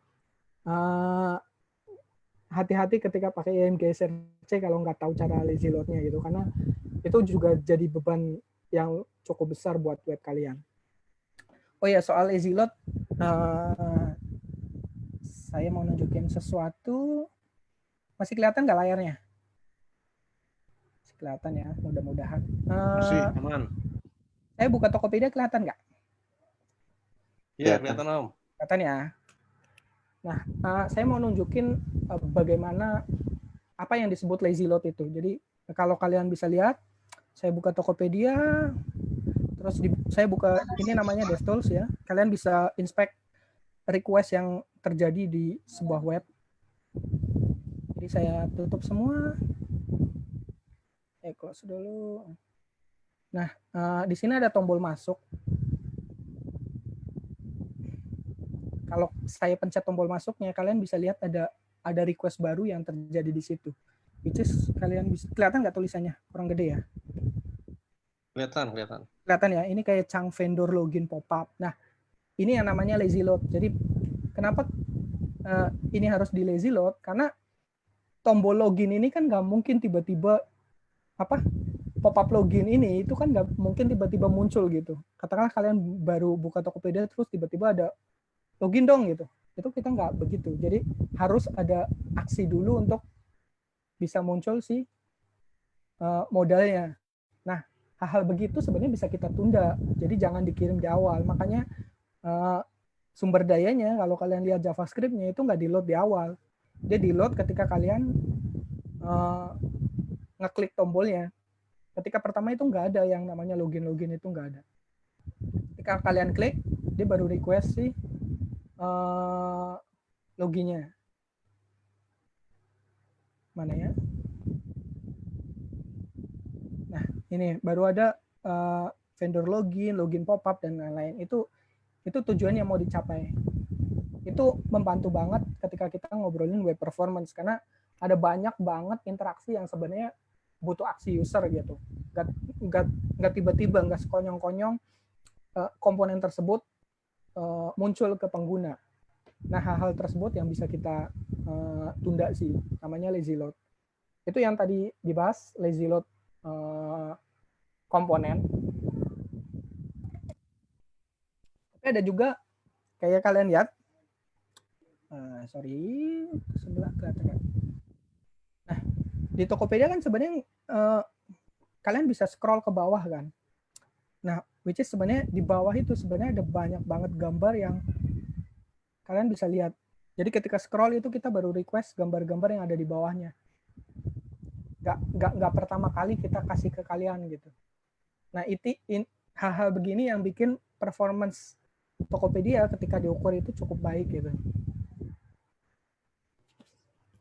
Speaker 1: hati-hati ketika pakai IMG SRC kalau nggak tahu cara lazy load-nya gitu, karena itu juga jadi beban yang cukup besar buat web kalian. Oh ya, soal lazy load, saya mau nunjukin sesuatu. Masih kelihatan nggak layarnya? Masih kelihatan ya, mudah-mudahan.
Speaker 8: Masih aman.
Speaker 1: Saya buka Tokopedia, kelihatan nggak?
Speaker 8: Iya, kelihatan Om.
Speaker 1: Kelihatan ya. Nah, saya mau nunjukin bagaimana apa yang disebut lazy load itu. Jadi kalau kalian bisa lihat, saya buka Tokopedia, terus saya buka ini namanya DevTools ya. Kalian bisa inspect request yang terjadi di sebuah web. Jadi saya tutup semua. Close dulu. Nah, di sini ada tombol masuk. Kalau saya pencet tombol masuknya, kalian bisa lihat ada request baru yang terjadi di situ. Which is kalian bisa, kelihatan nggak tulisannya? Kurang gede ya?
Speaker 8: Kelihatan.
Speaker 1: Kelihatan ya, ini kayak chunk vendor login pop-up. Nah, ini yang namanya lazy load. Jadi kenapa ini harus di lazy load? Karena tombol login ini kan nggak mungkin tiba-tiba pop-up login ini itu kan nggak mungkin tiba-tiba muncul gitu. Katakanlah kalian baru buka Tokopedia terus tiba-tiba ada login dong gitu. Itu kita nggak begitu. Jadi harus ada aksi dulu untuk bisa muncul si modalnya. Nah, hal-hal begitu sebenarnya bisa kita tunda. Jadi jangan dikirim di awal. Makanya sumber dayanya kalau kalian lihat JavaScript-nya itu nggak di-load di awal. Dia di-load ketika kalian ngeklik tombolnya. Ketika pertama itu nggak ada yang namanya login itu nggak ada. Ketika kalian klik, dia baru request si loginnya. Mana ya? Nah, ini baru ada vendor login pop-up dan lain-lain. Itu tujuan yang mau dicapai. Itu membantu banget ketika kita ngobrolin web performance karena ada banyak banget interaksi yang sebenarnya butuh aksi user gitu. Nggak tiba-tiba, nggak sekonyong-konyong komponen tersebut muncul ke pengguna. Nah, hal-hal tersebut yang bisa kita tunda sih, namanya lazy load. Itu yang tadi dibahas, lazy load komponen. Tapi ada juga, kayak kalian lihat, sebelah kelihatan. Nah, di Tokopedia kan sebenarnya kalian bisa scroll ke bawah kan. Nah, which is sebenarnya di bawah itu sebenarnya ada banyak banget gambar yang kalian bisa lihat. Jadi ketika scroll itu kita baru request gambar-gambar yang ada di bawahnya. Nggak pertama kali kita kasih ke kalian gitu. Nah, hal-hal begini yang bikin performance Tokopedia ketika diukur itu cukup baik gitu.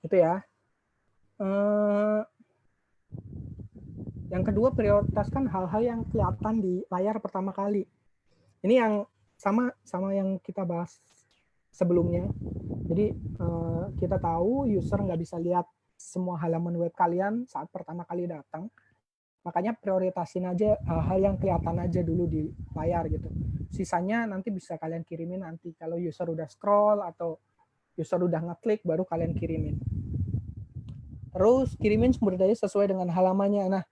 Speaker 1: Itu ya. Yang kedua, prioritaskan hal-hal yang kelihatan di layar pertama kali. Ini yang sama yang kita bahas sebelumnya. Jadi kita tahu user nggak bisa lihat semua halaman web kalian saat pertama kali datang. Makanya prioritasin aja hal-hal yang kelihatan aja dulu di layar gitu. Sisanya nanti bisa kalian kirimin nanti. Kalau user udah scroll atau user udah ngeklik, baru kalian kirimin. Terus kirimin sumber daya sesuai dengan halamannya. Nah,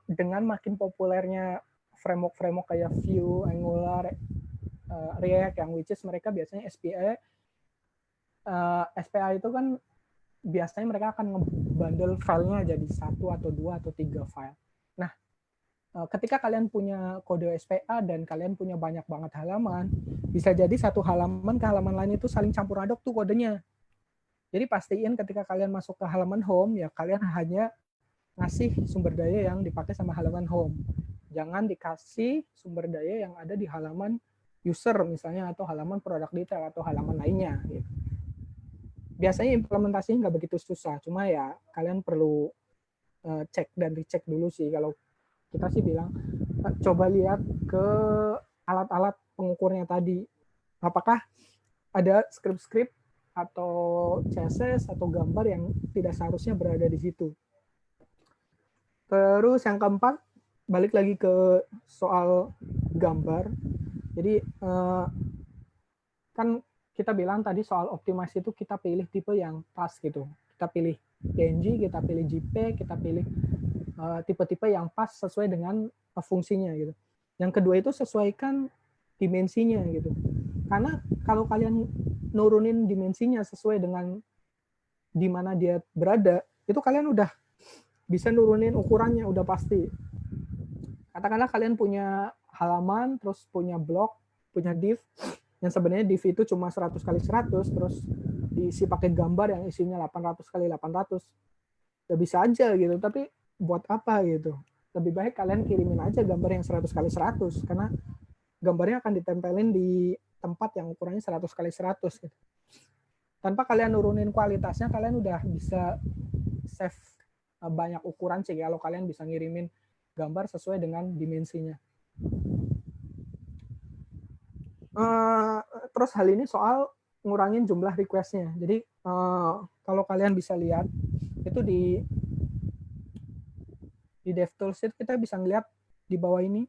Speaker 1: dengan makin populernya framework kayak Vue, Angular, React, yang which is mereka biasanya SPA itu kan biasanya mereka akan ngebundle filenya jadi 1 atau 2 atau 3 file. Nah, ketika kalian punya kode SPA dan kalian punya banyak banget halaman, bisa jadi satu halaman ke halaman lain itu saling campur aduk tuh kodenya. Jadi pastiin ketika kalian masuk ke halaman home, ya kalian hanya ngasih sumber daya yang dipakai sama halaman home. Jangan dikasih sumber daya yang ada di halaman user misalnya, atau halaman product detail, atau halaman lainnya. Gitu. Biasanya implementasinya nggak begitu susah, cuma ya kalian perlu cek dan recheck dulu sih. Kalau kita sih bilang, coba lihat ke alat-alat pengukurnya tadi. Apakah ada script-script atau CSS atau gambar yang tidak seharusnya berada di situ. Terus yang keempat, balik lagi ke soal gambar. Jadi kan kita bilang tadi soal optimasi itu kita pilih tipe yang pas gitu. Kita pilih PNG, kita pilih JPEG, kita pilih tipe-tipe yang pas sesuai dengan fungsinya gitu. Yang kedua itu sesuaikan dimensinya gitu. Karena kalau kalian nurunin dimensinya sesuai dengan di mana dia berada, itu kalian udah bisa nurunin ukurannya, udah pasti. Katakanlah kalian punya halaman, terus punya blok, punya div, yang sebenarnya div itu cuma 100 kali 100, terus diisi pakai gambar yang isinya 800 kali 800. Ya bisa aja gitu, tapi buat apa gitu. Lebih baik kalian kirimin aja gambar yang 100 kali 100, karena gambarnya akan ditempelin di tempat yang ukurannya 100 kali 100 gitu. Tanpa kalian nurunin kualitasnya, kalian udah bisa save banyak ukuran sih kalau kalian bisa ngirimin gambar sesuai dengan dimensinya. Terus hal ini soal ngurangin jumlah request-nya. Jadi kalau kalian bisa lihat itu di DevTools itu kita bisa ngeliat di bawah ini,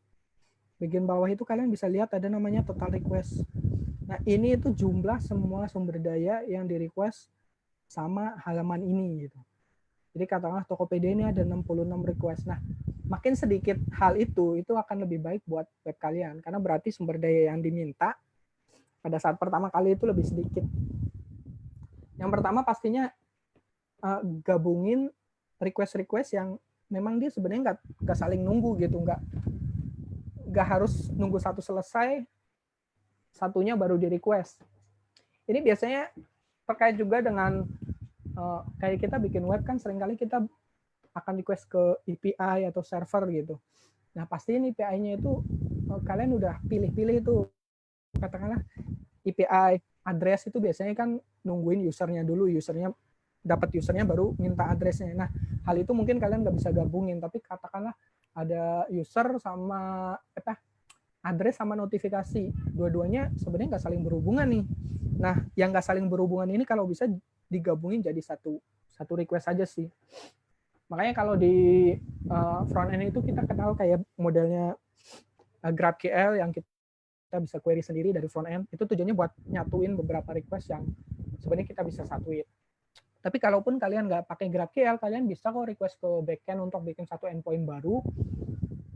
Speaker 1: bagian bawah itu kalian bisa lihat ada namanya total request. Nah, ini itu jumlah semua sumber daya yang di request sama halaman ini gitu. Jadi katakanlah Tokopedia ini ada 66 request. Nah, makin sedikit hal itu akan lebih baik buat web kalian. Karena berarti sumber daya yang diminta pada saat pertama kali itu lebih sedikit. Yang pertama pastinya gabungin request-request yang memang dia sebenarnya nggak saling nunggu gitu. Nggak harus nunggu satu selesai, satunya baru di request. Ini biasanya terkait juga dengan kayak kita bikin web kan seringkali kita akan request ke API atau server gitu. Nah, pastiin API-nya itu kalian udah pilih-pilih itu. Katakanlah API address itu biasanya kan nungguin usernya dulu, dapat usernya baru minta addressnya. Nah, hal itu mungkin kalian nggak bisa gabungin, tapi katakanlah ada user sama address sama notifikasi, dua-duanya sebenarnya nggak saling berhubungan nih. Nah, yang nggak saling berhubungan ini kalau bisa digabungin jadi satu request aja sih. Makanya kalau di front end itu kita kenal kayak modelnya GraphQL yang kita bisa query sendiri dari front end. Itu tujuannya buat nyatuin beberapa request yang sebenarnya kita bisa satuin. Tapi kalaupun kalian nggak pakai GraphQL, kalian bisa kok request ke backend untuk bikin satu endpoint baru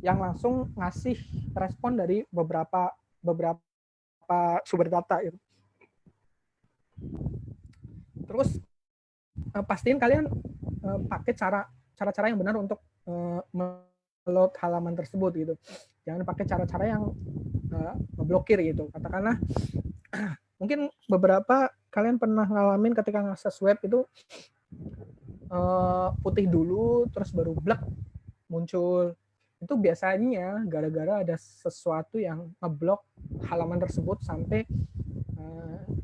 Speaker 1: yang langsung ngasih respon dari beberapa sumber data itu. Terus pastiin kalian pakai cara-cara yang benar untuk load halaman tersebut gitu. Jangan pakai cara-cara yang ngeblokir gitu. Katakanlah mungkin beberapa kalian pernah ngalamin ketika ngakses web itu putih dulu terus baru blek muncul. Itu biasanya gara-gara ada sesuatu yang ngeblok halaman tersebut sampai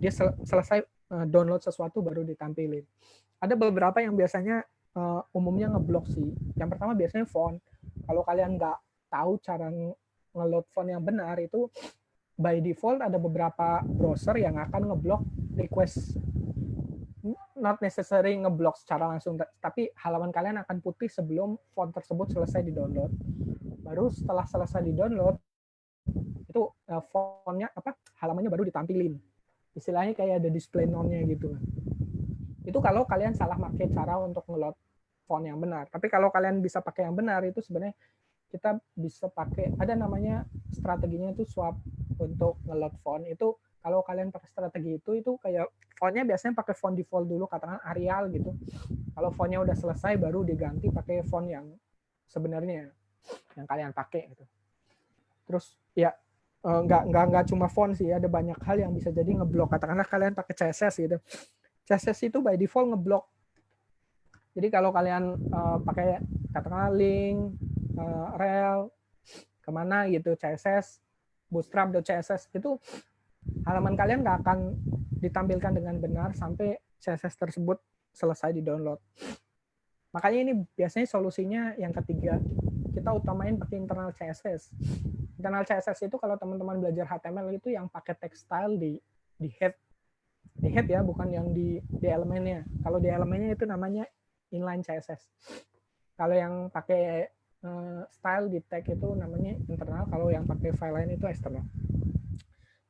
Speaker 1: dia selesai download sesuatu baru ditampilin. Ada beberapa yang biasanya umumnya ngeblok sih. Yang pertama biasanya font. Kalau kalian nggak tahu cara ngeload font yang benar, itu by default ada beberapa browser yang akan ngeblok request. Not necessary ngeblok secara langsung, tapi halaman kalian akan putih sebelum font tersebut selesai di-download. Baru setelah selesai di-download, itu fontnya halamannya baru ditampilin. Istilahnya kayak ada display none-nya gitu. Itu kalau kalian salah pakai cara untuk ngeload font yang benar. Tapi kalau kalian bisa pakai yang benar, itu sebenarnya kita bisa pakai, ada namanya strateginya itu swap untuk ngeload font. Itu kalau kalian pakai strategi itu kayak fontnya biasanya pakai font default dulu, katakan Arial gitu. Kalau fontnya udah selesai baru diganti pakai font yang sebenarnya yang kalian pakai gitu. Terus ya nggak cuma font sih, ada banyak hal yang bisa jadi ngeblok. Katakanlah kalian pakai CSS gitu. CSS itu by default ngeblok. Jadi kalau kalian pakai katakanlah link, rel, kemana gitu, CSS, bootstrap.css, itu halaman kalian nggak akan ditampilkan dengan benar sampai CSS tersebut selesai di-download. Makanya ini biasanya solusinya yang ketiga, kita utamain pakai internal CSS. Internal CSS itu kalau teman-teman belajar HTML itu yang pakai text style di head. Di head ya, bukan yang di elemennya. Kalau di elemennya itu namanya inline CSS. Kalau yang pakai style di tag itu namanya internal, kalau yang pakai file line itu eksternal.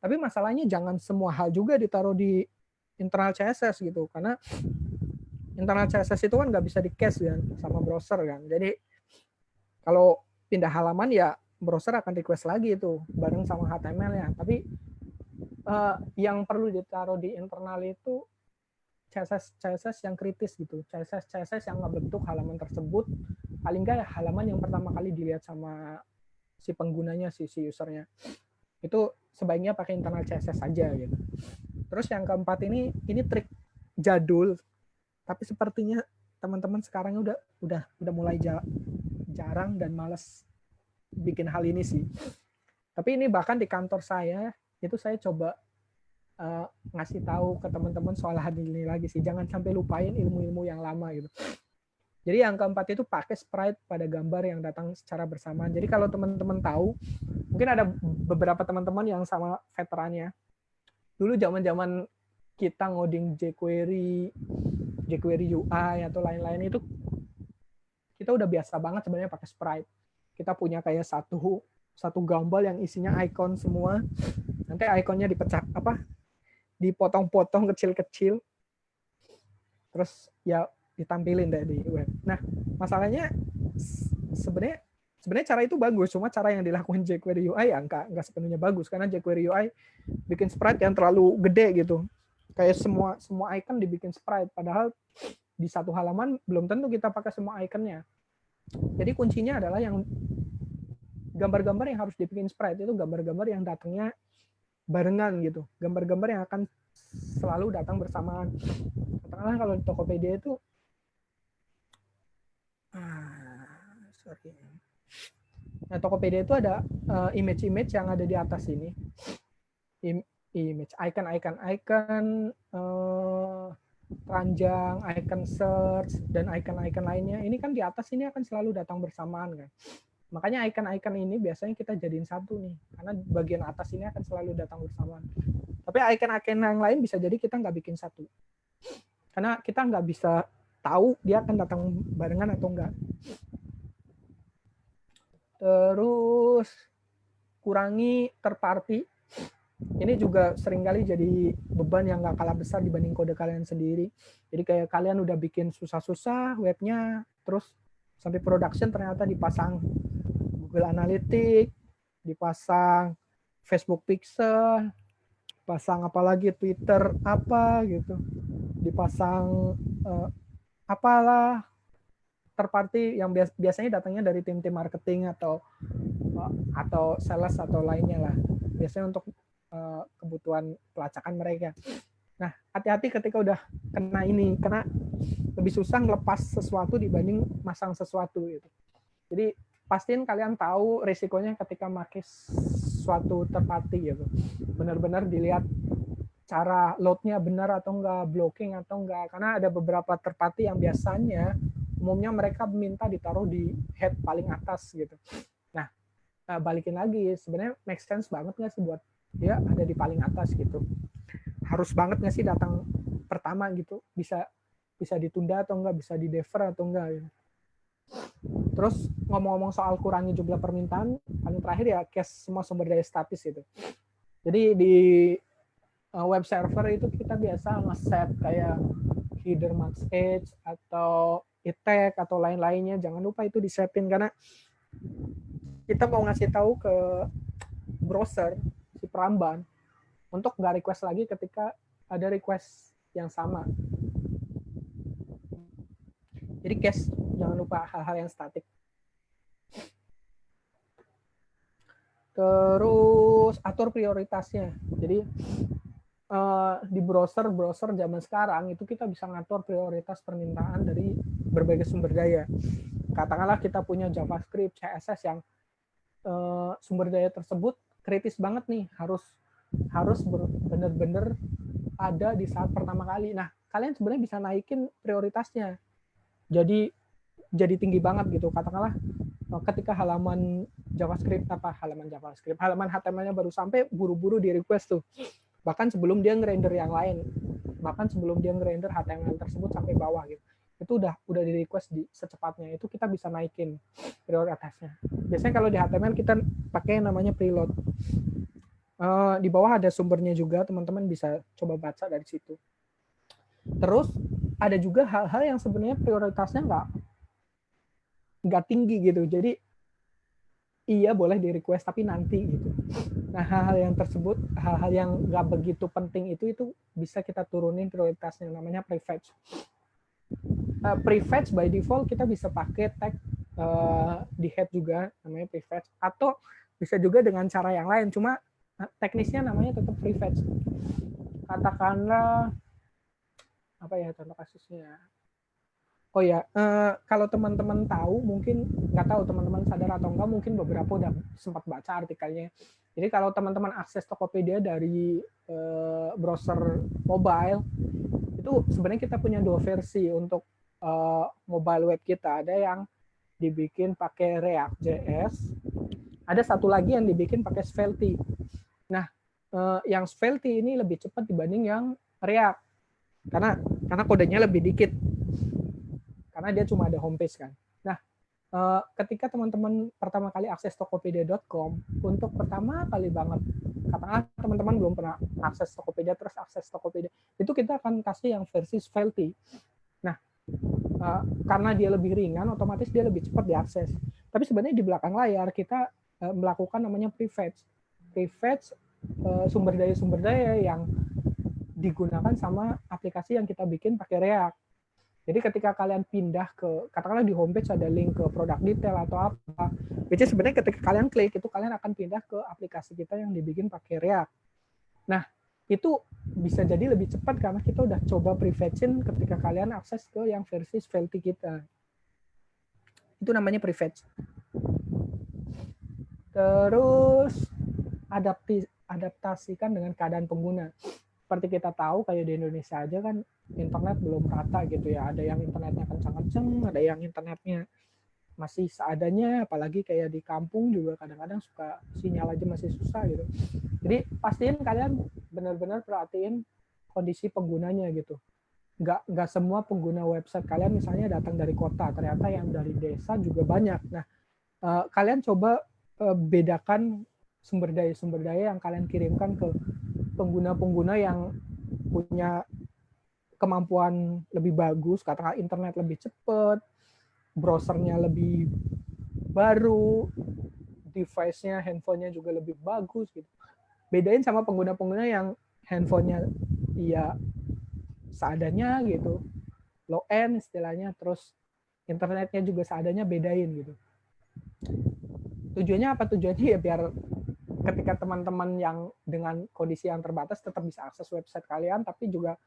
Speaker 1: Tapi masalahnya jangan semua hal juga ditaruh di internal CSS gitu, karena internal CSS itu kan nggak bisa di-cache kan sama browser kan. Jadi kalau pindah halaman ya browser akan request lagi itu bareng sama HTML-nya. Tapi yang perlu ditaruh di internal itu CSS yang kritis gitu, CSS yang ngebentuk halaman tersebut, paling nggak halaman yang pertama kali dilihat sama si penggunanya, si usernya. Itu sebaiknya pakai internal CSS saja gitu. Terus yang keempat ini trik jadul, tapi sepertinya teman-teman sekarang udah mulai jarang dan malas bikin hal ini sih. Tapi ini bahkan di kantor saya itu saya coba ngasih tahu ke teman-teman soal hal ini lagi sih. Jangan sampai lupain ilmu-ilmu yang lama gitu. Jadi yang keempat itu pakai sprite pada gambar yang datang secara bersamaan. Jadi kalau teman-teman tahu, mungkin ada beberapa teman-teman yang sama veterannya. Dulu zaman-zaman kita ngoding jQuery UI atau lain-lain itu, kita udah biasa banget sebenarnya pakai sprite. Kita punya kayak satu gambar yang isinya icon semua. Nanti ikonnya dipotong-potong kecil-kecil. Terus ya ditampilin deh di web. Nah, masalahnya sebenarnya cara itu bagus, cuma cara yang dilakukan jQuery UI ya nggak sepenuhnya bagus, karena jQuery UI bikin sprite yang terlalu gede gitu. Kayak semua icon dibikin sprite, padahal di satu halaman belum tentu kita pakai semua iconnya. Jadi kuncinya adalah yang gambar-gambar yang harus dibikin sprite itu gambar-gambar yang datangnya barengan gitu, gambar-gambar yang akan selalu datang bersamaan. Katakanlah kalau di Tokopedia itu nah, Tokopedia itu ada image-image yang ada di atas ini, image icon ranjang, icon search, dan icon-icon lainnya. Ini kan di atas ini akan selalu datang bersamaan kan. Makanya icon-icon ini biasanya kita jadiin satu nih, karena bagian atas ini akan selalu datang bersamaan. Tapi icon-icon yang lain bisa jadi kita nggak bikin satu, karena kita nggak bisa tahu dia akan datang barengan atau enggak. Terus kurangi third party. Ini juga seringkali jadi beban yang nggak kalah besar dibanding kode kalian sendiri. Jadi kayak kalian udah bikin susah-susah webnya, terus sampai production ternyata dipasang Google Analytics, dipasang Facebook Pixel, pasang apalagi Twitter apa gitu, dipasang apalah third party yang biasanya datangnya dari tim-tim marketing atau sales atau lainnya lah. Biasanya untuk kebutuhan pelacakan mereka. Nah, hati-hati ketika udah kena ini, karena lebih susah ngelepas sesuatu dibanding masang sesuatu gitu. Jadi pastiin kalian tahu risikonya ketika pakai suatu third party gitu. Benar-benar dilihat cara load-nya benar atau enggak, blocking atau enggak. Karena ada beberapa third party yang biasanya umumnya mereka minta ditaruh di head paling atas gitu. Nah, balikin lagi, sebenarnya make sense banget nggak sih buat dia ada di paling atas gitu? Harus banget nggak sih datang pertama gitu? Bisa ditunda atau enggak? Bisa di defer atau enggak? Gitu. Terus ngomong-ngomong soal kurangi jumlah permintaan, paling terakhir ya cache semua sumber daya statis gitu. Jadi di web server itu kita biasa nge-set kayak header max age atau e-tag atau lain-lainnya. Jangan lupa itu disetin, karena kita mau ngasih tahu ke browser si peramban untuk nggak request lagi ketika ada request yang sama. Jadi cache, jangan lupa hal-hal yang statik. Terus atur prioritasnya. Jadi di browser zaman sekarang itu kita bisa ngatur prioritas permintaan dari berbagai sumber daya. Katakanlah kita punya JavaScript, CSS yang sumber daya tersebut kritis banget nih, harus benar-benar ada di saat pertama kali. Nah, kalian sebenarnya bisa naikin prioritasnya. Jadi tinggi banget gitu. Katakanlah ketika halaman HTML-nya baru sampai, buru-buru di request tuh. Bahkan sebelum dia ngerender yang lain. Bahkan sebelum dia ngerender HTML tersebut sampai bawah gitu. Itu udah di request di secepatnya. Itu kita bisa naikin prioritasnya. Biasanya kalau di HTML kita pakai namanya preload. Di bawah ada sumbernya juga, teman-teman bisa coba baca dari situ. Terus ada juga hal-hal yang sebenarnya prioritasnya nggak tinggi gitu. Jadi iya boleh di request tapi nanti gitu. Nah, hal-hal yang tersebut, hal-hal yang nggak begitu penting itu bisa kita turunin prioritasnya, namanya prefetch. Prefetch by default kita bisa pakai tag di head juga, namanya prefetch, atau bisa juga dengan cara yang lain, cuma teknisnya namanya tetap prefetch. Katakanlah apa ya contoh kasusnya? Oh ya, kalau teman-teman tahu, mungkin nggak tahu teman-teman sadar atau enggak, mungkin beberapa udah sempat baca artikelnya. Jadi kalau teman-teman akses Tokopedia dari browser mobile, itu sebenarnya kita punya dua versi untuk mobile web kita. Ada yang dibikin pakai React.js, ada satu lagi yang dibikin pakai Svelte. Nah, yang Svelte ini lebih cepat dibanding yang React, karena kodenya lebih dikit. Karena dia cuma ada homepage kan. Nah, ketika teman-teman pertama kali akses tokopedia.com, untuk pertama kali banget, katakanlah teman-teman belum pernah akses Tokopedia, terus akses Tokopedia, itu kita akan kasih yang versi Svelte. Nah, karena dia lebih ringan, otomatis dia lebih cepat diakses. Tapi sebenarnya di belakang layar kita melakukan namanya prefetch. Prefetch sumber daya yang digunakan sama aplikasi yang kita bikin pakai React. Jadi ketika kalian pindah ke, katakanlah di homepage ada link ke produk detail atau apa, which is sebenarnya ketika kalian klik itu kalian akan pindah ke aplikasi kita yang dibikin pakai React. Nah, itu bisa jadi lebih cepat karena kita udah coba prefetch-in ketika kalian akses ke yang versi Svelte kita. Itu namanya prefetch. Terus adaptasikan dengan keadaan pengguna. Seperti kita tahu kayak di Indonesia aja kan internet belum rata gitu ya. Ada yang internetnya kencang-kencang, ada yang internetnya masih seadanya, apalagi kayak di kampung juga kadang-kadang suka sinyal aja masih susah gitu. Jadi pastiin kalian benar-benar perhatiin kondisi penggunanya gitu. Nggak semua pengguna website kalian misalnya datang dari kota, ternyata yang dari desa juga banyak. Nah, kalian coba bedakan sumber daya yang kalian kirimkan ke pengguna-pengguna yang punya kemampuan lebih bagus, katakanlah internet lebih cepat, browsernya lebih baru, device-nya, handphonenya juga lebih bagus gitu. Bedain sama pengguna-pengguna yang handphonenya ya seadanya gitu, low end istilahnya, terus internetnya juga seadanya, bedain gitu. Tujuannya apa? Tujuannya ya biar ketika teman-teman yang dengan kondisi yang terbatas tetap bisa akses website kalian, tapi juga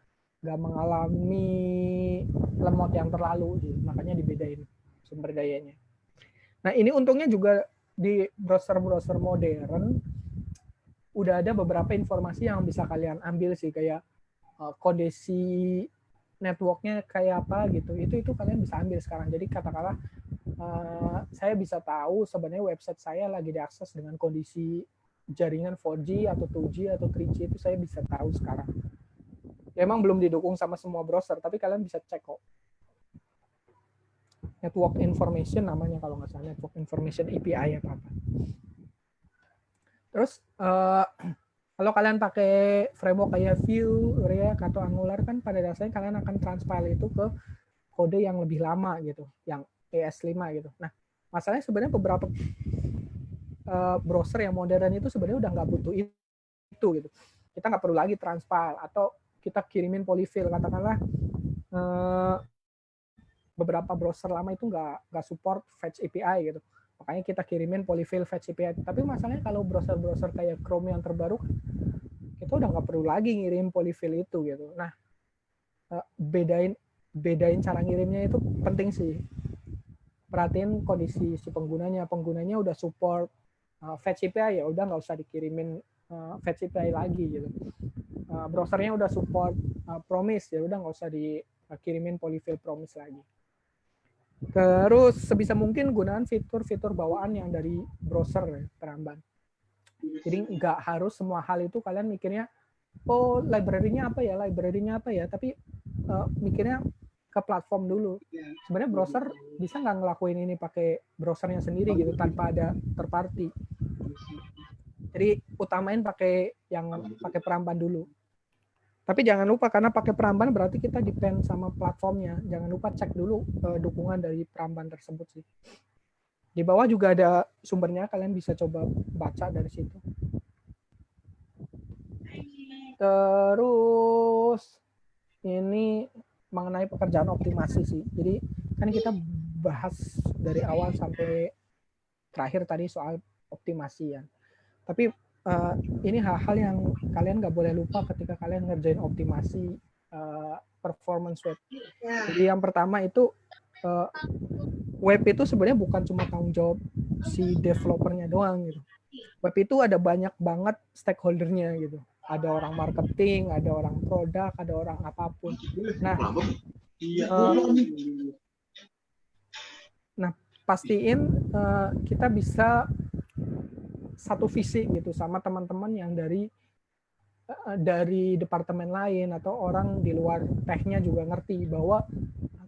Speaker 1: nggak mengalami lemot yang terlalu, makanya dibedain sumber dayanya. Nah, ini untungnya juga di browser-browser modern udah ada beberapa informasi yang bisa kalian ambil sih, kayak kondisi networknya kayak apa gitu. Itu kalian bisa ambil sekarang. Jadi katakanlah saya bisa tahu sebenarnya website saya lagi diakses dengan kondisi jaringan 4G atau 2G atau 3G, itu saya bisa tahu sekarang. Ya, emang belum didukung sama semua browser, tapi kalian bisa cek kok. Network information namanya kalau nggak salah, network information API apa-apa. Terus kalau kalian pakai framework kayak Vue, React atau Angular kan pada dasarnya kalian akan transpile itu ke kode yang lebih lama gitu, yang ES5 gitu. Nah, masalahnya sebenarnya beberapa browser yang modern itu sebenarnya udah nggak butuh itu gitu. Kita nggak perlu lagi transpile atau kita kirimin polyfill, katakanlah beberapa browser lama itu nggak support fetch API gitu. Makanya kita kirimin polyfill fetch API. Tapi masalahnya kalau browser-browser kayak Chrome yang terbaru, kita udah nggak perlu lagi ngirim polyfill itu gitu. Nah, bedain cara ngirimnya itu penting sih. Perhatiin kondisi si penggunanya udah support fetch API, ya udah nggak usah dikirimin fetch API lagi gitu. Browsernya udah support promise, ya udah nggak usah dikirimin polyfill promise lagi. Terus sebisa mungkin gunakan fitur-fitur bawaan yang dari browser ya, peramban. Jadi nggak harus semua hal itu kalian mikirnya, oh library-nya apa ya, tapi mikirnya ke platform dulu. Sebenarnya browser bisa nggak ngelakuin ini pakai browsernya sendiri gitu tanpa ada third party. Jadi utamain pakai peramban dulu. Tapi jangan lupa, karena pakai peramban berarti kita depend sama platformnya. Jangan lupa cek dulu dukungan dari peramban tersebut sih. Di bawah juga ada sumbernya, kalian bisa coba baca dari situ. Terus ini mengenai pekerjaan optimasi sih. Jadi kan kita bahas dari awal sampai terakhir tadi soal optimasi ya. Tapi ini hal-hal yang kalian nggak boleh lupa ketika kalian ngerjain optimasi performance web. Jadi yang pertama itu web itu sebenarnya bukan cuma tanggung jawab si developernya doang gitu. Web itu ada banyak banget stakeholdernya gitu. Ada orang marketing, ada orang produk, ada orang apapun. Nah, pastiin kita bisa satu visi gitu sama teman-teman yang dari departemen lain atau orang di luar teknya juga ngerti bahwa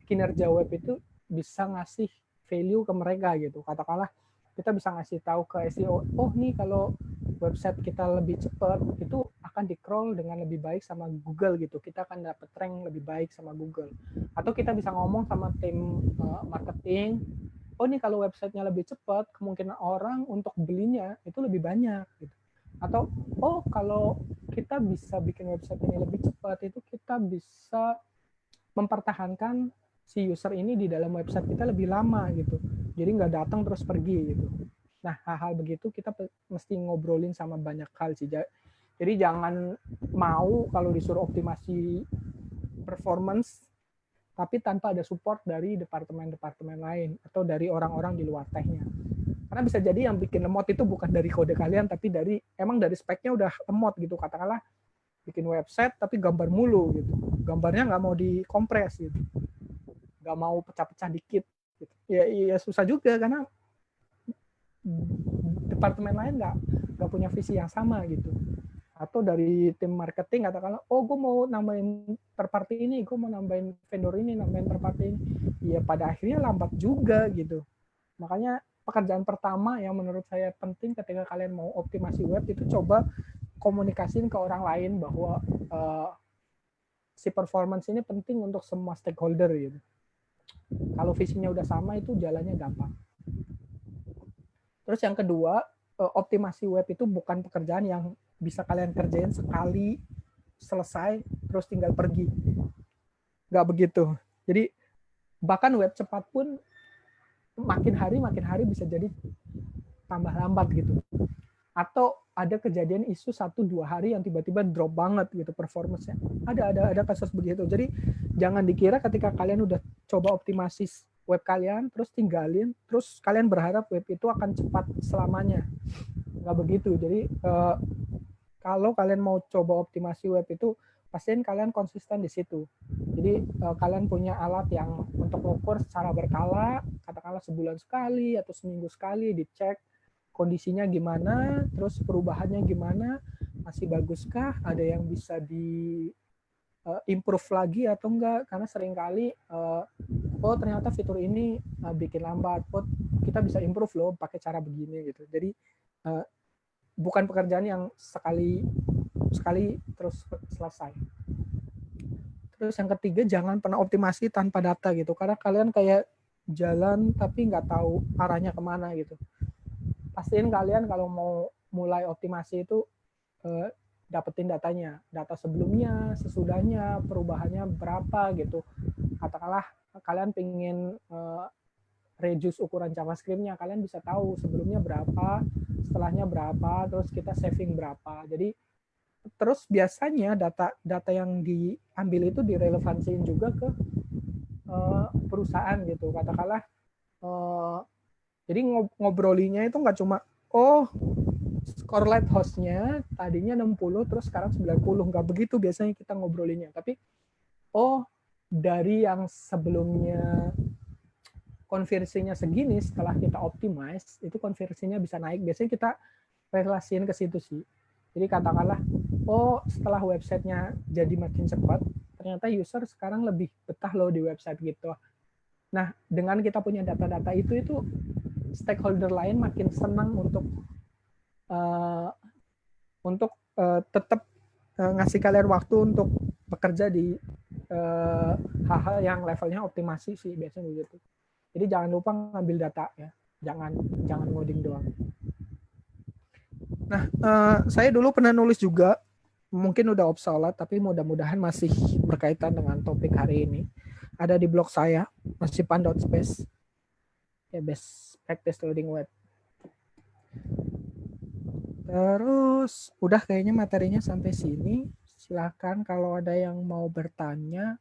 Speaker 1: kinerja web itu bisa ngasih value ke mereka gitu. Katakanlah kita bisa ngasih tahu ke SEO, oh nih kalau website kita lebih cepat itu akan di-crawl dengan lebih baik sama Google gitu. Kita akan dapat rank lebih baik sama Google. Atau kita bisa ngomong sama tim marketing, oh nih kalau websitenya lebih cepat, kemungkinan orang untuk belinya itu lebih banyak gitu. Atau oh kalau kita bisa bikin website ini lebih cepat, itu kita bisa mempertahankan si user ini di dalam website kita lebih lama gitu. Jadi nggak datang terus pergi gitu. Nah, hal-hal begitu kita mesti ngobrolin sama banyak hal sih. Jadi jangan mau kalau disuruh optimasi performance tapi tanpa ada support dari departemen-departemen lain atau dari orang-orang di luar tehnya. Karena bisa jadi yang bikin lemot itu bukan dari kode kalian, tapi emang dari speknya udah lemot gitu. Katakanlah bikin website tapi gambar mulu gitu. Gambarnya nggak mau dikompres gitu. Nggak mau pecah-pecah dikit. Gitu. Ya susah juga karena departemen lain nggak punya visi yang sama gitu. Atau dari tim marketing katakanlah, oh gue mau nambahin third party ini, gue mau nambahin vendor ini, nambahin third party ini. Ya pada akhirnya lambat juga gitu. Makanya pekerjaan pertama yang menurut saya penting ketika kalian mau optimasi web itu coba komunikasiin ke orang lain bahwa si performance ini penting untuk semua stakeholder gitu. Kalau visinya udah sama itu jalannya gampang. Terus yang kedua, optimasi web itu bukan pekerjaan yang bisa kalian kerjain sekali selesai terus tinggal pergi. Nggak begitu. Jadi bahkan web cepat pun makin hari bisa jadi tambah lambat gitu. Atau ada kejadian isu 1-2 hari yang tiba-tiba drop banget gitu performance-nya. Ada kasus begitu. Jadi jangan dikira ketika kalian udah coba optimasi web kalian terus tinggalin, terus kalian berharap web itu akan cepat selamanya. Nggak begitu. Jadi kalau kalian mau coba optimasi web itu, pastiin kalian konsisten di situ. Jadi kalian punya alat yang untuk mengukur secara berkala, katakanlah sebulan sekali atau seminggu sekali, dicek kondisinya gimana, terus perubahannya gimana, masih baguskah, ada yang bisa di improve lagi atau enggak, karena seringkali oh ternyata fitur ini bikin lambat, oh kita bisa improve loh pakai cara begini gitu. Jadi bukan pekerjaan yang sekali terus selesai. Terus yang ketiga, jangan pernah optimasi tanpa data gitu, karena kalian kayak jalan tapi nggak tahu arahnya kemana gitu. Pastiin kalian kalau mau mulai optimasi itu dapetin datanya, data sebelumnya, sesudahnya, perubahannya berapa gitu. Katakanlah kalian pengen reduce ukuran JavaScript-nya, kalian bisa tahu sebelumnya berapa, setelahnya berapa, terus kita saving berapa. Jadi terus biasanya data yang diambil itu direlevansiin juga ke perusahaan gitu. Katakanlah jadi ngobrolinya itu nggak cuma scorelight hostnya tadinya 60 terus sekarang 90, nggak begitu biasanya kita ngobrolinya. Tapi dari yang sebelumnya konversinya segini, setelah kita optimize itu konversinya bisa naik. Biasanya kita relasiin ke situ sih. Jadi katakanlah setelah websitenya jadi makin cepat, ternyata user sekarang lebih betah loh di website gitu. Nah, dengan kita punya data-data itu stakeholder lain makin senang untuk tetap ngasih kalian waktu untuk bekerja di hal-hal yang levelnya optimasi sih biasanya begitu. Jadi jangan lupa ngambil data ya, jangan ngoding doang. Nah, saya dulu pernah nulis juga, mungkin udah obsolete, tapi mudah-mudahan masih berkaitan dengan topik hari ini. Ada di blog saya, masipan.space, ya best practice loading web. Terus, udah kayaknya materinya sampai sini. Silakan kalau ada yang mau bertanya,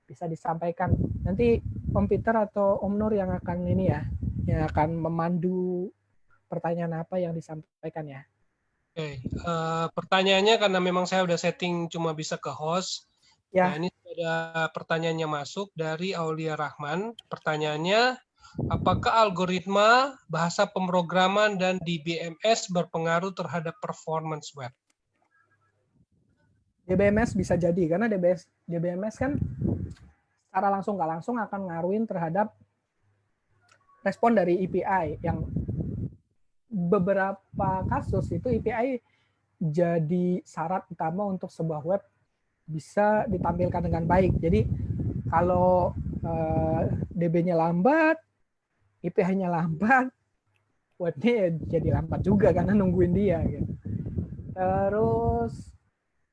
Speaker 1: bisa disampaikan. Nanti Om Peter atau Om Nur yang akan yang akan memandu pertanyaan apa yang disampaikan ya.
Speaker 3: Oke, pertanyaannya karena memang saya udah setting cuma bisa ke host.
Speaker 1: Ya.
Speaker 3: Nah, ini ada pertanyaannya masuk dari Aulia Rahman. Pertanyaannya, apakah algoritma, bahasa pemrograman, dan DBMS berpengaruh terhadap performance web?
Speaker 1: DBMS bisa jadi, karena DBMS kan secara langsung nggak langsung akan ngaruhin terhadap respon dari API, yang beberapa kasus itu API jadi syarat utama untuk sebuah web bisa ditampilkan dengan baik. Jadi kalau DB-nya lambat, API-nya lambat, webnya jadi lambat juga karena nungguin dia. Gitu. Terus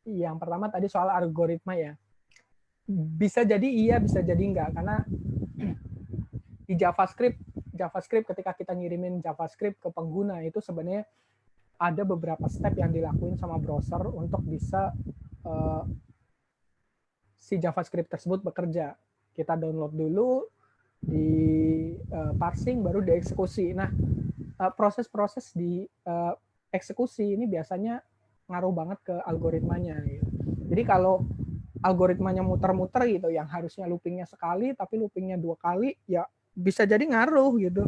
Speaker 1: yang pertama tadi soal algoritma ya. Bisa jadi iya, bisa jadi enggak, karena di JavaScript ketika kita ngirimin JavaScript ke pengguna itu sebenarnya ada beberapa step yang dilakuin sama browser untuk bisa si JavaScript tersebut bekerja. Kita download dulu, di parsing, baru dieksekusi. Nah, proses-proses di eksekusi ini biasanya ngaruh banget ke algoritmanya. Gitu. Jadi kalau algoritmanya muter-muter gitu, yang harusnya loopingnya sekali, tapi loopingnya 2 kali, ya bisa jadi ngaruh gitu.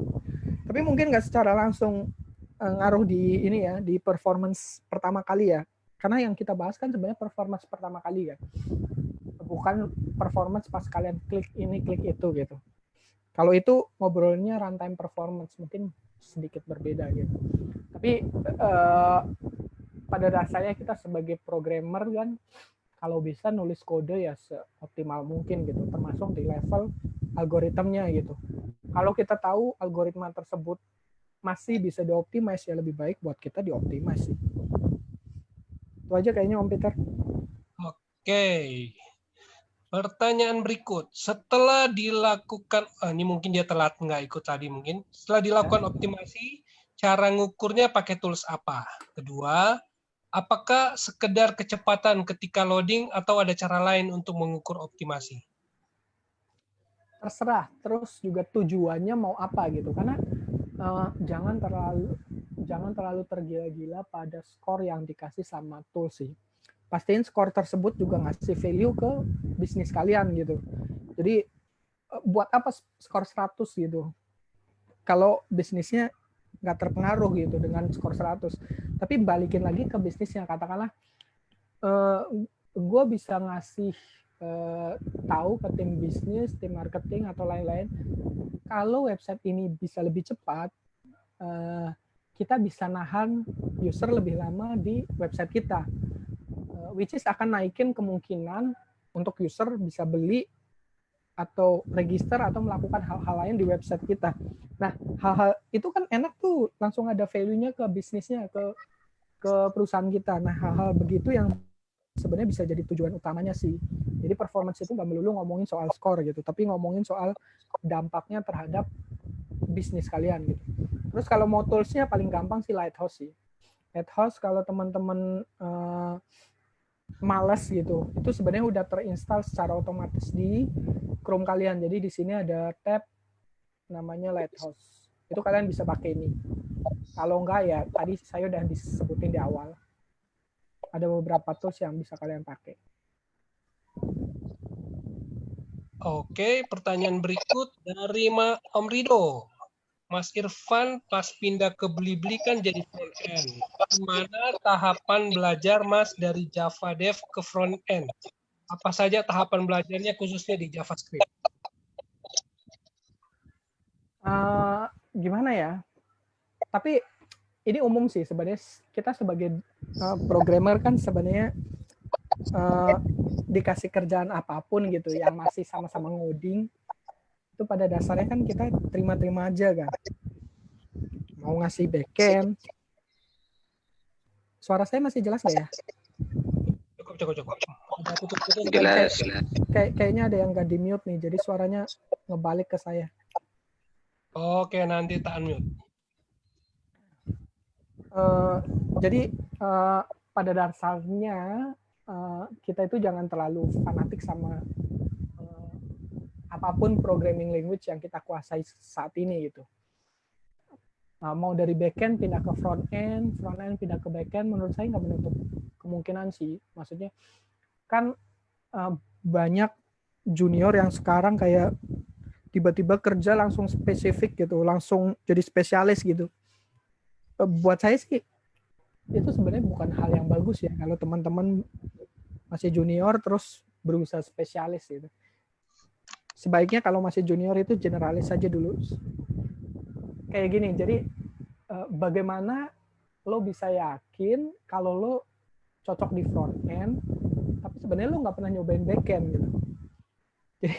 Speaker 1: Tapi mungkin nggak secara langsung ngaruh di ini ya, di performance pertama kali ya. Karena yang kita bahas kan sebenarnya performance pertama kali ya. Bukan performance pas kalian klik ini, klik itu gitu. Kalau itu ngobrolnya runtime performance, mungkin sedikit berbeda gitu. Tapi pada dasarnya kita sebagai programmer kan, kalau bisa nulis kode ya seoptimal mungkin gitu, termasuk di level algoritmnya gitu. Kalau kita tahu algoritma tersebut masih bisa dioptimize, ya lebih baik buat kita dioptimize sih. Itu aja kayaknya Om Peter.
Speaker 3: Oke. Pertanyaan berikut. Setelah dilakukan, ini mungkin dia telat nggak ikut tadi mungkin. Setelah dilakukan optimasi, cara ngukurnya pakai tools apa? Kedua, apakah sekedar kecepatan ketika loading atau ada cara lain untuk mengukur optimasi?
Speaker 1: Terserah. Terus juga tujuannya mau apa gitu. Karena jangan terlalu tergila-gila pada skor yang dikasih sama tools sih. Pastiin skor tersebut juga ngasih value ke bisnis kalian gitu. Jadi buat apa skor 100 gitu? Kalau bisnisnya nggak terpengaruh gitu dengan skor 100. Tapi balikin lagi ke bisnisnya, katakanlah gue bisa ngasih tahu ke tim bisnis, tim marketing atau lain-lain, kalau website ini bisa lebih cepat, kita bisa nahan user lebih lama di website kita, which is akan naikin kemungkinan untuk user bisa beli atau register atau melakukan hal-hal lain di website kita. Nah, hal-hal itu kan enak tuh, langsung ada value-nya ke bisnisnya, ke perusahaan kita. Nah, hal-hal begitu yang sebenarnya bisa jadi tujuan utamanya sih. Jadi performance itu nggak melulu ngomongin soal skor gitu, tapi ngomongin soal dampaknya terhadap bisnis kalian gitu. Terus kalau mau tools-nya paling gampang sih Lighthouse sih. Lighthouse kalau teman-teman malas gitu, itu sebenarnya udah terinstall secara otomatis di Chrome kalian. Jadi di sini ada tab namanya Lighthouse. Itu kalian bisa pakai ini. Kalau enggak ya tadi saya udah disebutin di awal. Ada beberapa tools yang bisa kalian pakai.
Speaker 3: Oke, pertanyaan berikut dari Om Rido. Mas Irfan pas pindah ke Blibli kan jadi front end. Gimana tahapan belajar Mas dari Java Dev ke front end? Apa saja tahapan belajarnya khususnya di JavaScript?
Speaker 1: Gimana ya? Tapi ini umum sih sebenarnya, kita sebagai programmer kan sebenarnya dikasih kerjaan apapun gitu yang masih sama-sama ngoding, itu pada dasarnya kan kita terima-terima aja kan. Mau ngasih backend. Suara saya masih jelas nggak ya?
Speaker 3: Cukup.
Speaker 1: Kayaknya ada yang nggak di mute nih, jadi suaranya ngebalik ke saya.
Speaker 3: Oke, nanti tak unmute.
Speaker 1: Jadi pada dasarnya kita itu jangan terlalu fanatik sama apapun programming language yang kita kuasai saat ini gitu. Mau dari backend pindah ke front end pindah ke backend, menurut saya nggak menutup kemungkinan sih. Maksudnya kan banyak junior yang sekarang kayak tiba-tiba kerja langsung spesifik gitu, langsung jadi spesialis gitu. Buat saya sih itu sebenarnya bukan hal yang bagus ya kalau teman-teman masih junior terus berusaha spesialis gitu. Sebaiknya kalau masih junior itu generalis saja dulu. Kayak gini, jadi bagaimana lo bisa yakin kalau lo cocok di front end, tapi sebenarnya lo nggak pernah nyobain back end gitu. Jadi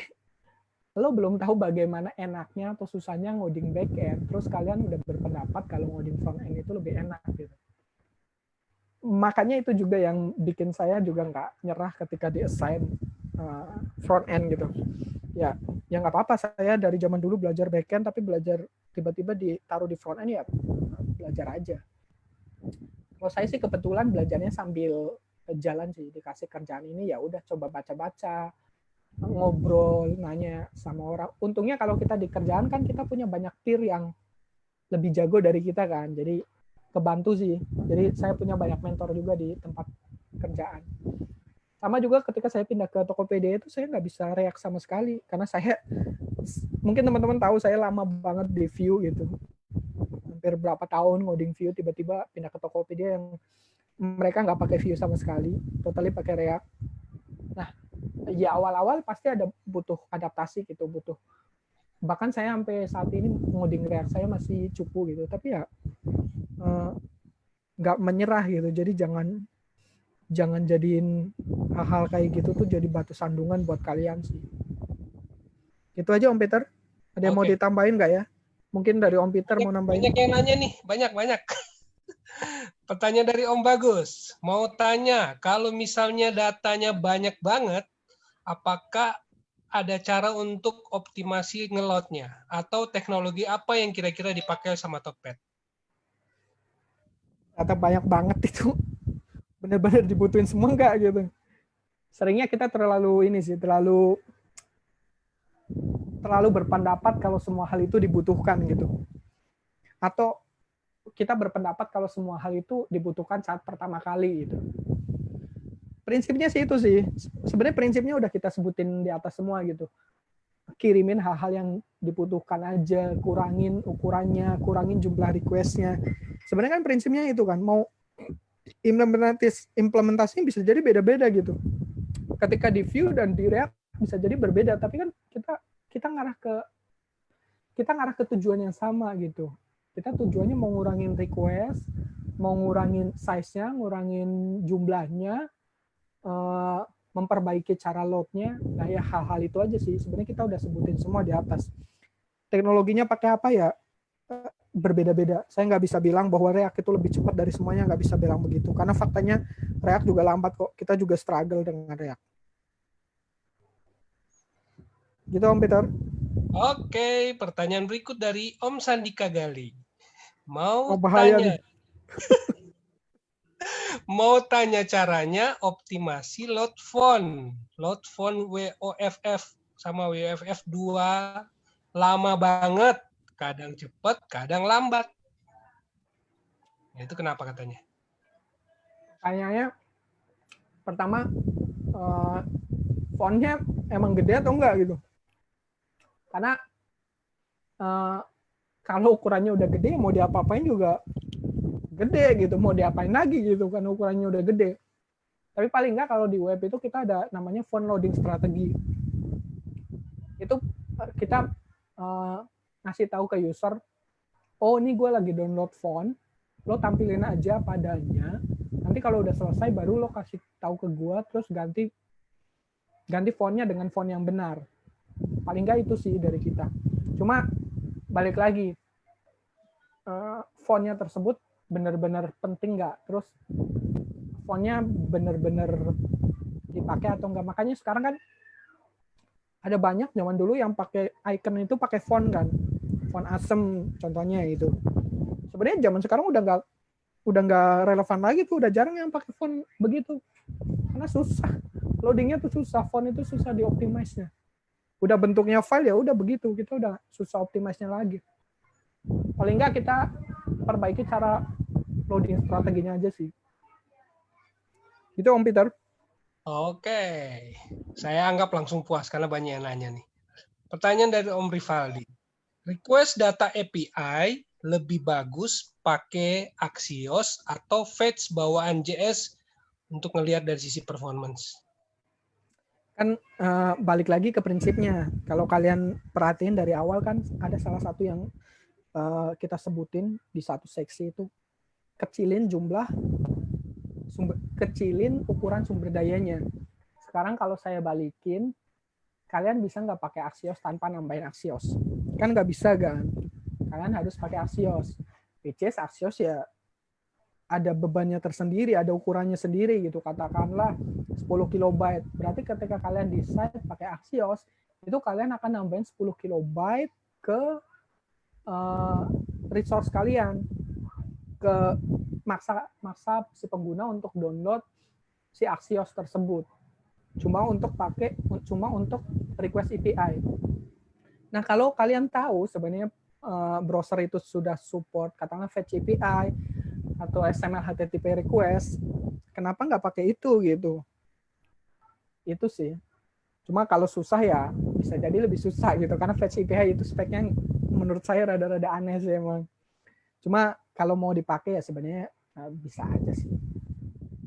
Speaker 1: lo belum tahu bagaimana enaknya atau susahnya ngoding back end, terus kalian udah berpendapat kalau ngoding front end itu lebih enak gitu. Makanya itu juga yang bikin saya juga nggak nyerah ketika di-assign front end gitu. Ya nggak apa-apa, saya dari zaman dulu belajar backend tapi belajar tiba-tiba ditaruh di front end ya belajar aja. Kalau saya sih kebetulan belajarnya sambil jalan sih, dikasih kerjaan ini ya udah coba baca-baca, ngobrol, nanya sama orang. Untungnya kalau kita di kerjaan kan kita punya banyak peer yang lebih jago dari kita kan, jadi kebantu sih. Jadi saya punya banyak mentor juga di tempat kerjaan. Sama juga ketika saya pindah ke Tokopedia itu saya nggak bisa react sama sekali karena saya mungkin teman-teman tahu saya lama banget di Vue gitu, hampir berapa tahun ngoding Vue, tiba-tiba pindah ke Tokopedia yang mereka nggak pakai Vue sama sekali, totally pakai React. Nah, ya awal-awal pasti ada butuh adaptasi gitu, butuh. Bahkan saya sampai saat ini ngoding React saya masih cupu gitu, tapi ya nggak menyerah gitu. Jadi jangan jadiin hal-hal kayak gitu tuh jadi batu sandungan buat kalian sih. Itu aja Om Peter. Ada yang mau ditambahin nggak ya? Mungkin dari Om Peter mau nambahin.
Speaker 3: Banyak yang nanya nih, banyak. Pertanyaan dari Om Bagus. Mau tanya, kalau misalnya datanya banyak banget, apakah ada cara untuk optimasi ngelotnya? Atau teknologi apa yang kira-kira dipakai sama Tokped?
Speaker 1: Data banyak banget itu. Benar-benar dibutuhin semua nggak gitu. Seringnya kita terlalu berpendapat kalau semua hal itu dibutuhkan gitu. Atau kita berpendapat kalau semua hal itu dibutuhkan saat pertama kali gitu. Prinsipnya sih itu sih. Sebenarnya prinsipnya udah kita sebutin di atas semua gitu. Kirimin hal-hal yang dibutuhkan aja, kurangin ukurannya, kurangin jumlah request-nya. Sebenarnya kan prinsipnya itu kan, mau implementasinya bisa jadi beda-beda gitu. Ketika di Vue dan di React bisa jadi berbeda, tapi kan kita ngarah ke tujuan yang sama gitu. Kita tujuannya mau ngurangin request, mau ngurangin size-nya, ngurangin jumlahnya, memperbaiki cara load-nya. Nah ya hal-hal itu aja sih. Sebenarnya kita udah sebutin semua di atas. Teknologinya pakai apa ya? Berbeda-beda. Saya nggak bisa bilang bahwa React itu lebih cepat dari semuanya, nggak bisa bilang begitu. Karena faktanya React juga lambat kok. Kita juga struggle dengan React. Gitu Om Peter.
Speaker 3: Oke, pertanyaan berikut dari Om Sandika Gali. Mau tanya caranya optimasi load font WOFF sama WOFF 2 lama banget, kadang cepat, kadang lambat. Itu kenapa katanya?
Speaker 1: Kayaknya pertama fontnya emang gede atau enggak gitu. Karena kalau ukurannya udah gede, mau diapa-apain juga gede gitu. Mau diapain lagi gitu kan ukurannya udah gede. Tapi paling enggak kalau di web itu kita ada namanya font loading strategi. Itu kita ngasih tahu ke user, oh ini gue lagi download font, lo tampilin aja padanya. Nanti kalau udah selesai baru lo kasih tahu ke gue, terus ganti fontnya dengan font yang benar. Paling nggak itu sih dari kita. Cuma balik lagi, fontnya tersebut benar-benar penting nggak? Terus fontnya benar-benar dipakai atau nggak? Makanya sekarang kan ada banyak zaman dulu yang pakai icon itu pakai font kan, font asem contohnya itu. Sebenarnya zaman sekarang udah nggak relevan lagi tuh, udah jarang yang pakai font begitu karena susah, loadingnya tuh susah, font itu susah dioptimize-nya. Udah bentuknya file ya udah begitu, kita udah susah optimize-nya lagi. Paling nggak kita perbaiki cara loading strateginya aja sih. Itu Om Peter.
Speaker 3: Oke, saya anggap langsung puas karena banyak yang nanya nih. Pertanyaan dari Om Rivaldi. Request data API lebih bagus pakai Axios atau Fetch bawaan JS untuk ngelihat dari sisi performance?
Speaker 1: Kan balik lagi ke prinsipnya. Kalau kalian perhatiin dari awal kan ada salah satu yang kita sebutin di satu seksi itu, kecilin ukuran sumber dayanya. Sekarang kalau saya balikin, kalian bisa nggak pakai Axios tanpa nambahin Axios? Kan nggak bisa kan? Kalian harus pakai Axios. Which is Axios ya ada bebannya tersendiri, ada ukurannya sendiri gitu. Katakanlah 10 kilobyte. Berarti ketika kalian decide pakai Axios, itu kalian akan nambahin 10 kilobyte ke resource kalian, ke maksa si pengguna untuk download si Axios tersebut. Cuma untuk request API. Nah, kalau kalian tahu sebenarnya browser itu sudah support katakanlah fetch API atau XML HTTP request, kenapa nggak pakai itu gitu? Itu sih. Cuma kalau susah ya bisa jadi lebih susah gitu karena fetch API itu speknya menurut saya rada-rada aneh sih emang. Cuma kalau mau dipakai ya sebenarnya bisa aja sih.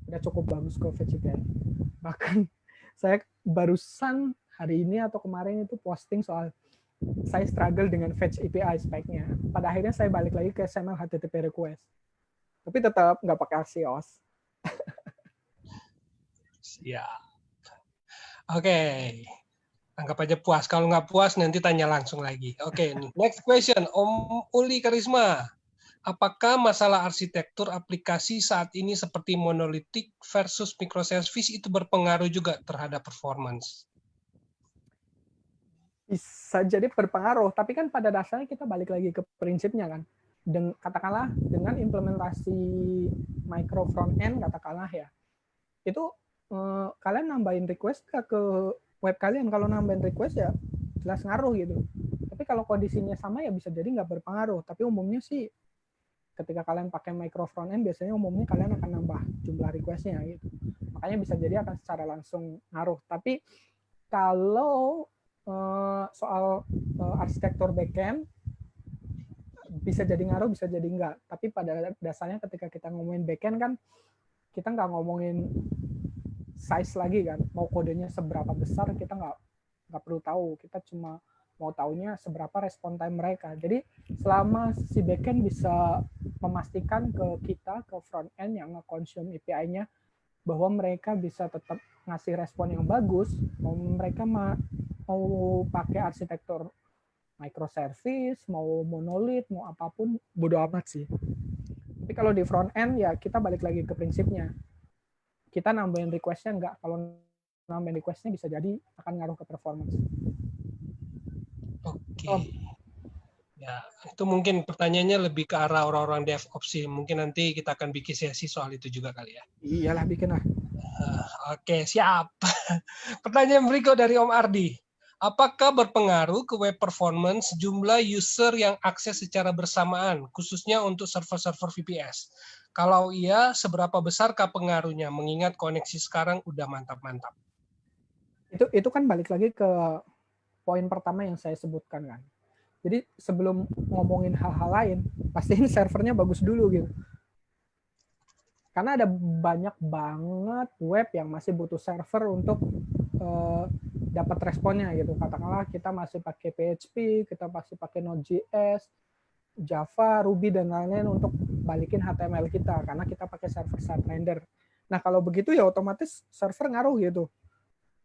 Speaker 1: Udah cukup bagus kok fetch API. Bahkan saya barusan hari ini atau kemarin itu posting soal saya struggle dengan fetch API speknya. Pada akhirnya saya balik lagi ke XML HTTP request. Tapi tetap nggak pakai Axios.
Speaker 3: Ya. Oke. Anggap aja puas. Kalau nggak puas nanti tanya langsung lagi. Oke, next question. Om Uli Karisma. Apakah masalah arsitektur aplikasi saat ini seperti monolitik versus microservice itu berpengaruh juga terhadap performance?
Speaker 1: Bisa jadi berpengaruh, tapi kan pada dasarnya kita balik lagi ke prinsipnya kan. Katakanlah dengan implementasi micro front end katakanlah ya, itu kalian nambahin request ke web kalian. Kalau nambahin request ya jelas ngaruh gitu. Tapi kalau kondisinya sama ya bisa jadi nggak berpengaruh. Tapi umumnya sih ketika kalian pakai micro front end biasanya umumnya kalian akan nambah jumlah request-nya gitu. Makanya bisa jadi akan secara langsung ngaruh. Tapi kalau soal arsitektur backend bisa jadi ngaruh, bisa jadi enggak. Tapi pada dasarnya ketika kita ngomongin backend kan kita nggak ngomongin size lagi kan. Mau kodenya seberapa besar kita nggak perlu tahu. Kita cuma mau taunya seberapa respon time mereka. Jadi selama si backend bisa memastikan ke kita, ke front end yang nge-consume API-nya, bahwa mereka bisa tetap ngasih respon yang bagus, mau mereka mau pakai arsitektur microservice, mau monolith, mau apapun, bodo amat sih. Tapi kalau di front end ya kita balik lagi ke prinsipnya. Kita nambahin request-nya enggak. Kalau nambahin request-nya bisa jadi akan ngaruh ke performance.
Speaker 3: Oke. Ya, itu mungkin pertanyaannya lebih ke arah orang-orang DevOps sih. Mungkin nanti kita akan bikin sesi soal itu juga kali ya.
Speaker 1: Iyalah, bikin lah.
Speaker 3: Oke, siap. Pertanyaan berikut dari Om Ardi. Apakah berpengaruh ke web performance jumlah user yang akses secara bersamaan, khususnya untuk server-server VPS? Kalau iya, seberapa besarkah pengaruhnya, mengingat koneksi sekarang udah mantap-mantap?
Speaker 1: Itu kan balik lagi ke poin pertama yang saya sebutkan kan. Jadi sebelum ngomongin hal-hal lain, pastiin servernya bagus dulu gitu. Karena ada banyak banget web yang masih butuh server untuk dapat responnya gitu. Katakanlah kita masih pakai PHP, kita masih pakai Node.js, Java, Ruby, dan lain-lain untuk balikin HTML kita, karena kita pakai server-side render. Nah kalau begitu ya otomatis server ngaruh gitu.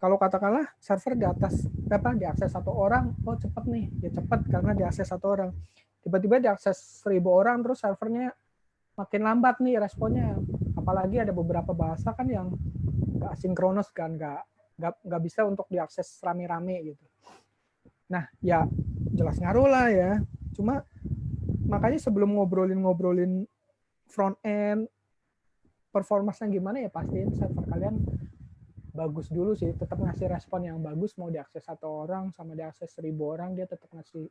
Speaker 1: Kalau katakanlah server diakses satu orang, oh cepet nih, ya cepet karena diakses satu orang. Tiba-tiba diakses 1000 orang, terus servernya makin lambat nih responnya. Apalagi ada beberapa bahasa kan yang nggak sinkronos kan, nggak bisa untuk diakses rame-rame gitu. Nah ya jelas ngaruh lah ya. Cuma makanya sebelum ngobrolin front end, performanya gimana ya pastiin server kalian bagus dulu sih, tetap ngasih respon yang bagus, mau diakses satu orang sama diakses 1000 orang dia tetap ngasih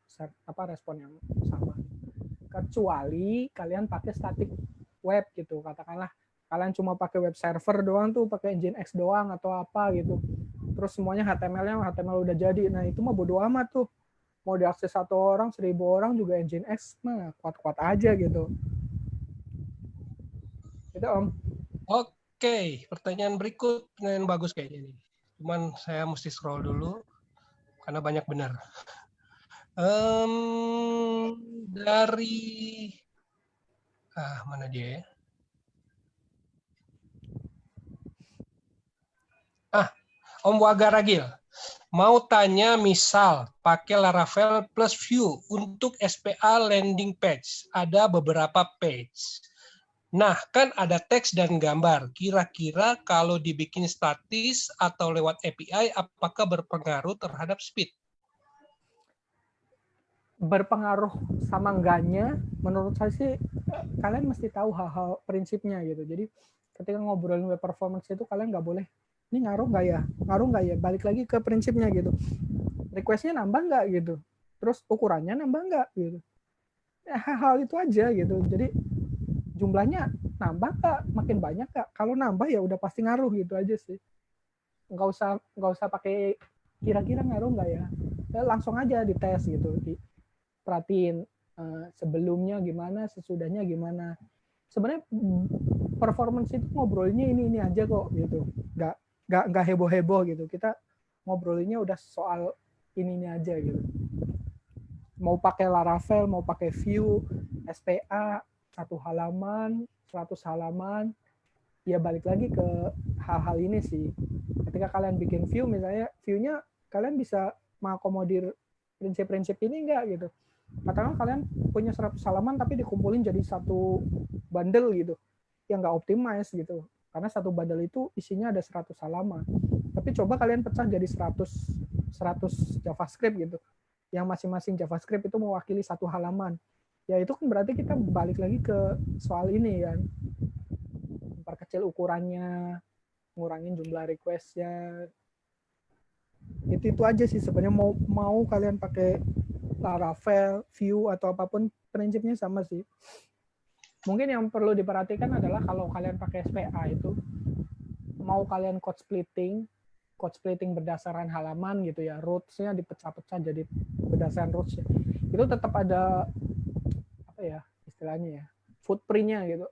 Speaker 1: respon yang sama. Kecuali kalian pakai static web gitu, katakanlah kalian cuma pakai web server doang tuh, pakai Nginx doang atau apa gitu, terus semuanya HTML udah jadi, nah itu mah bodo amat tuh, mau diakses satu orang 1000 orang juga Nginx mah kuat-kuat aja gitu. Itu Om.
Speaker 3: Oke, pertanyaan berikut, pertanyaan bagus kayaknya nih. Cuman saya mesti scroll dulu, karena banyak benar. Dari... mana dia ya? Om Waga Ragil. Mau tanya misal, pakai Laravel plus Vue untuk SPA landing page. Ada beberapa page. Nah, kan ada teks dan gambar. Kira-kira kalau dibikin statis atau lewat API, apakah berpengaruh terhadap speed?
Speaker 1: berpengaruh sama enggaknya, menurut saya sih kalian mesti tahu hal-hal prinsipnya gitu. Jadi ketika ngobrolin web performance itu kalian nggak boleh, ini ngaruh nggak ya, balik lagi ke prinsipnya gitu. Requestnya nambah nggak gitu, terus ukurannya nambah nggak gitu. Hal-hal itu aja gitu. Jadi jumlahnya nambah nggak, makin banyak nggak. Kalau nambah ya udah pasti ngaruh gitu aja sih. Nggak usah pakai kira-kira ngaruh nggak ya. Langsung aja dites gitu. Perhatiin sebelumnya gimana, sesudahnya gimana. Sebenarnya performance itu ngobrolnya ini aja kok gitu. Nggak heboh-heboh gitu. Kita ngobrolinnya udah soal ini aja gitu. Mau pakai Laravel, mau pakai Vue, SPA, 1 halaman, 100 halaman, ya balik lagi ke hal-hal ini sih. Ketika kalian bikin Vue misalnya, Vue-nya kalian bisa mengakomodir prinsip-prinsip ini enggak gitu. Katakan kalian punya 100 halaman tapi dikumpulin jadi satu bundle gitu, yang nggak optimize gitu. Karena satu bundle itu isinya ada 100 halaman. Tapi coba kalian pecah jadi 100 JavaScript gitu, yang masing-masing JavaScript itu mewakili 1 halaman. Ya itu kan berarti kita balik lagi ke soal ini kan, perkecil ukurannya, ngurangin jumlah request-nya. Itu aja sih sebenarnya. Mau kalian pakai Laravel, Vue atau apapun, prinsipnya sama sih. Mungkin yang perlu diperhatikan adalah kalau kalian pakai SPA itu, mau kalian code splitting berdasarkan halaman gitu ya, roots-nya dipecah-pecah jadi berdasarkan roots-nya. Itu tetap ada apa ya istilahnya ya, footprint-nya gitu.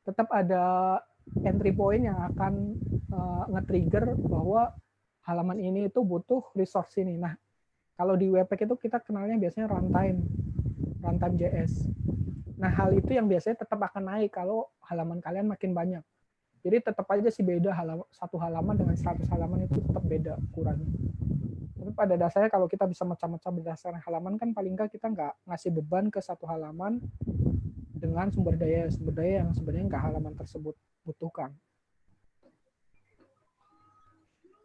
Speaker 1: Tetap ada entry point yang akan nge-trigger bahwa halaman ini itu butuh resource ini. Nah, kalau di Webpack itu kita kenalnya biasanya runtime JS. Nah, hal itu yang biasanya tetap akan naik kalau halaman kalian makin banyak. Jadi tetap aja sih beda, satu halaman dengan 100 halaman itu tetap beda ukurannya. Tapi pada dasarnya kalau kita bisa mecah-mecah berdasarkan halaman kan paling nggak kita nggak ngasih beban ke satu halaman dengan sumber daya yang sebenarnya nggak halaman tersebut butuhkan.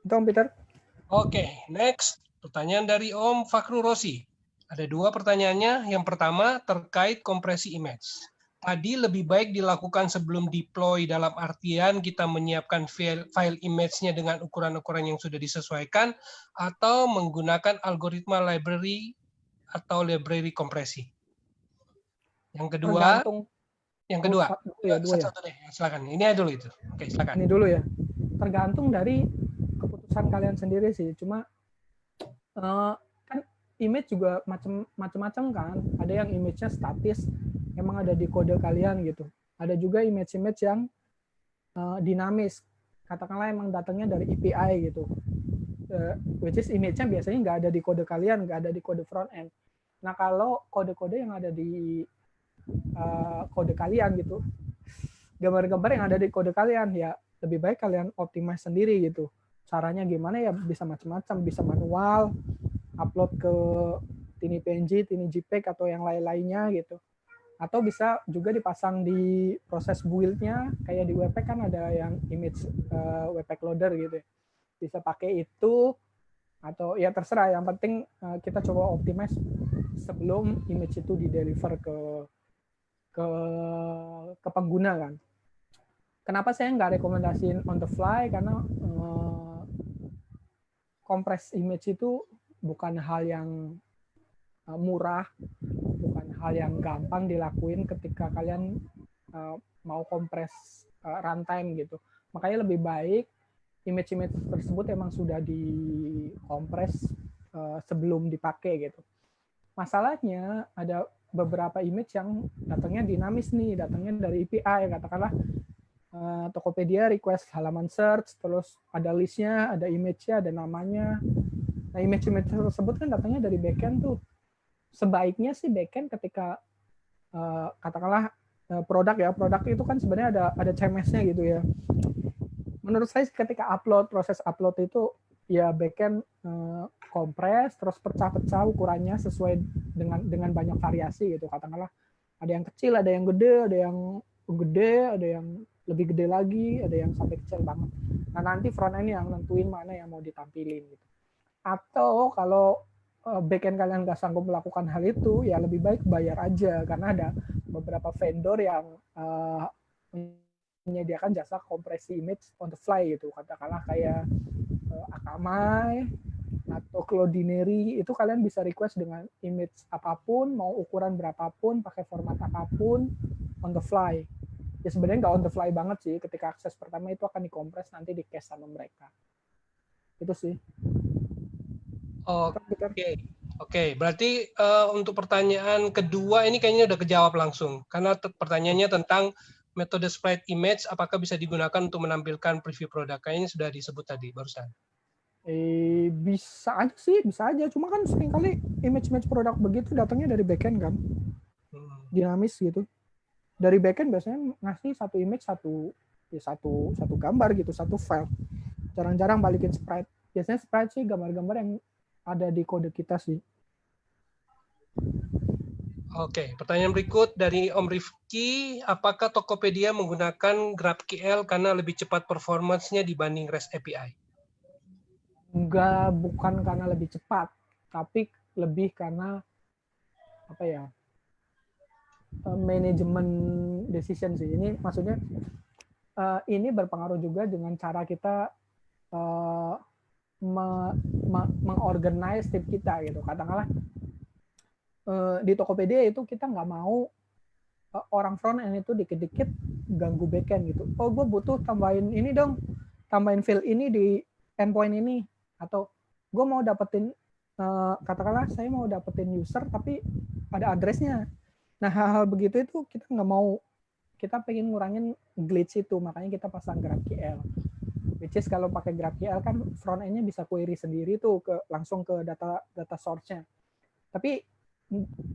Speaker 1: Itu Om Peter.
Speaker 3: Oke, next. Pertanyaan dari Om Fakru Rosi. Ada 2 pertanyaannya. Yang pertama terkait kompresi image. Tadi lebih baik dilakukan sebelum deploy, dalam artian kita menyiapkan file image-nya dengan ukuran-ukuran yang sudah disesuaikan, atau menggunakan algoritma library atau library kompresi. Yang kedua, satu deh, silakan. Ini dulu itu. Oke, silakan.
Speaker 1: Ini dulu ya. Tergantung dari keputusan kalian sendiri sih. Cuma kan image juga macam-macam kan. Ada yang image-nya statis, emang ada di kode kalian gitu. Ada juga image-image yang dinamis. Katakanlah emang datangnya dari API gitu. Which is image-nya biasanya nggak ada di kode kalian, nggak ada di kode front end. Nah, kalau kode-kode yang ada di kode kalian gitu, gambar-gambar yang ada di kode kalian, ya lebih baik kalian optimize sendiri gitu. Caranya gimana ya, bisa macam-macam, bisa manual, upload ke Tiny PNG, Tiny JPEG atau yang lain-lainnya gitu. Atau bisa juga dipasang di proses build-nya, kayak di Webpack kan ada yang image Webpack loader gitu. Bisa pakai itu atau ya terserah, yang penting kita coba optimize sebelum image itu di-deliver ke pengguna kan. Kenapa saya nggak rekomendasiin on the fly? Karena compress image itu bukan hal yang murah, bukan hal yang gampang dilakuin ketika kalian mau kompres runtime gitu. Makanya lebih baik image-image tersebut emang sudah dikompres sebelum dipakai gitu. Masalahnya ada beberapa image yang datangnya dinamis nih, datangnya dari API, katakanlah Tokopedia request halaman search, terus ada listnya, ada image-nya, ada namanya. Nah, image-image tersebut kan datangnya dari backend tuh. Sebaiknya sih backend ketika katakanlah produk itu kan sebenarnya ada CMS-nya gitu ya. Menurut saya ketika proses upload itu ya backend kompres, terus pecah-pecah ukurannya sesuai dengan banyak variasi gitu. Katakanlah ada yang kecil, ada yang gede, ada yang lebih gede lagi, ada yang sampai kecil banget. Nah, nanti front end yang nentuin mana yang mau ditampilin gitu. Atau kalau backend kalian nggak sanggup melakukan hal itu, ya lebih baik bayar aja, karena ada beberapa vendor yang menyediakan jasa kompresi image on the fly gitu, katakanlah kayak Akamai atau Cloudinary. Itu kalian bisa request dengan image apapun, mau ukuran berapapun, pakai format apapun, on the fly. Ya sebenarnya nggak on the fly banget sih, ketika akses pertama itu akan dikompres, nanti di cache sama mereka. Itu sih.
Speaker 3: Oke. Berarti untuk pertanyaan kedua ini kayaknya udah kejawab langsung, karena pertanyaannya tentang metode sprite image, apakah bisa digunakan untuk menampilkan preview produk? Kayaknya sudah disebut tadi barusan.
Speaker 1: Bisa aja sih, bisa aja. Cuma kan seringkali image produk begitu datangnya dari backend kan, dinamis gitu. Dari backend biasanya ngasih satu image satu gambar gitu, satu file. Jarang-jarang balikin sprite. Biasanya sprite sih gambar-gambar yang ada di kode kita sih.
Speaker 3: Oke, pertanyaan berikut dari Om Rifki, apakah Tokopedia menggunakan GraphQL karena lebih cepat performance-nya dibanding REST API?
Speaker 1: Bukan karena lebih cepat, tapi lebih karena apa ya? Manajemen decision sih. Ini maksudnya ini berpengaruh juga dengan cara kita mengorganize tim kita gitu. Katakanlah di Tokopedia itu kita nggak mau orang front end itu dikit-dikit ganggu backend gitu. Oh, gue butuh tambahin ini dong, tambahin field ini di endpoint ini, atau gue mau dapetin katakanlah saya mau dapetin user tapi ada addressnya. Nah, hal-hal begitu itu kita nggak mau, kita pengen ngurangin glitch itu, makanya kita pasang GraphQL. Which is kalau pakai GraphQL kan front end-nya bisa query sendiri tuh langsung ke data source-nya. Tapi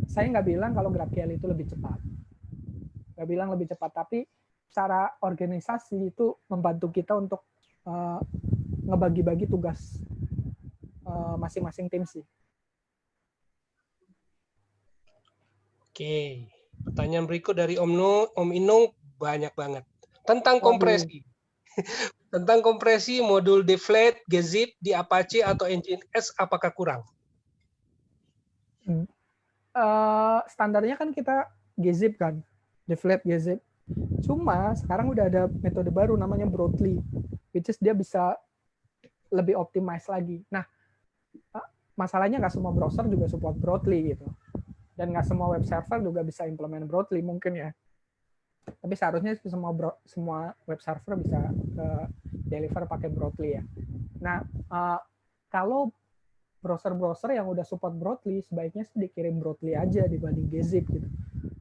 Speaker 1: saya nggak bilang kalau GraphQL itu lebih cepat. Nggak bilang lebih cepat, tapi cara organisasi itu membantu kita untuk ngebagi-bagi tugas masing-masing tim sih.
Speaker 3: Oke, pertanyaan berikut dari Om Inung banyak banget tentang kompresi. Tentang kompresi modul deflate, gzip di Apache atau Nginx, apakah kurang?
Speaker 1: Standarnya kan kita gzip kan, deflate gzip. Cuma sekarang udah ada metode baru namanya Broadly, which is dia bisa lebih optimize lagi. Nah, masalahnya nggak semua browser juga support Broadly gitu. Dan nggak semua web server juga bisa implement Broadly mungkin ya. Tapi seharusnya semua web server bisa deliver pakai Broadly ya. Nah, kalau browser-browser yang udah support Broadly, sebaiknya sih dikirim Broadly aja dibanding gzip gitu.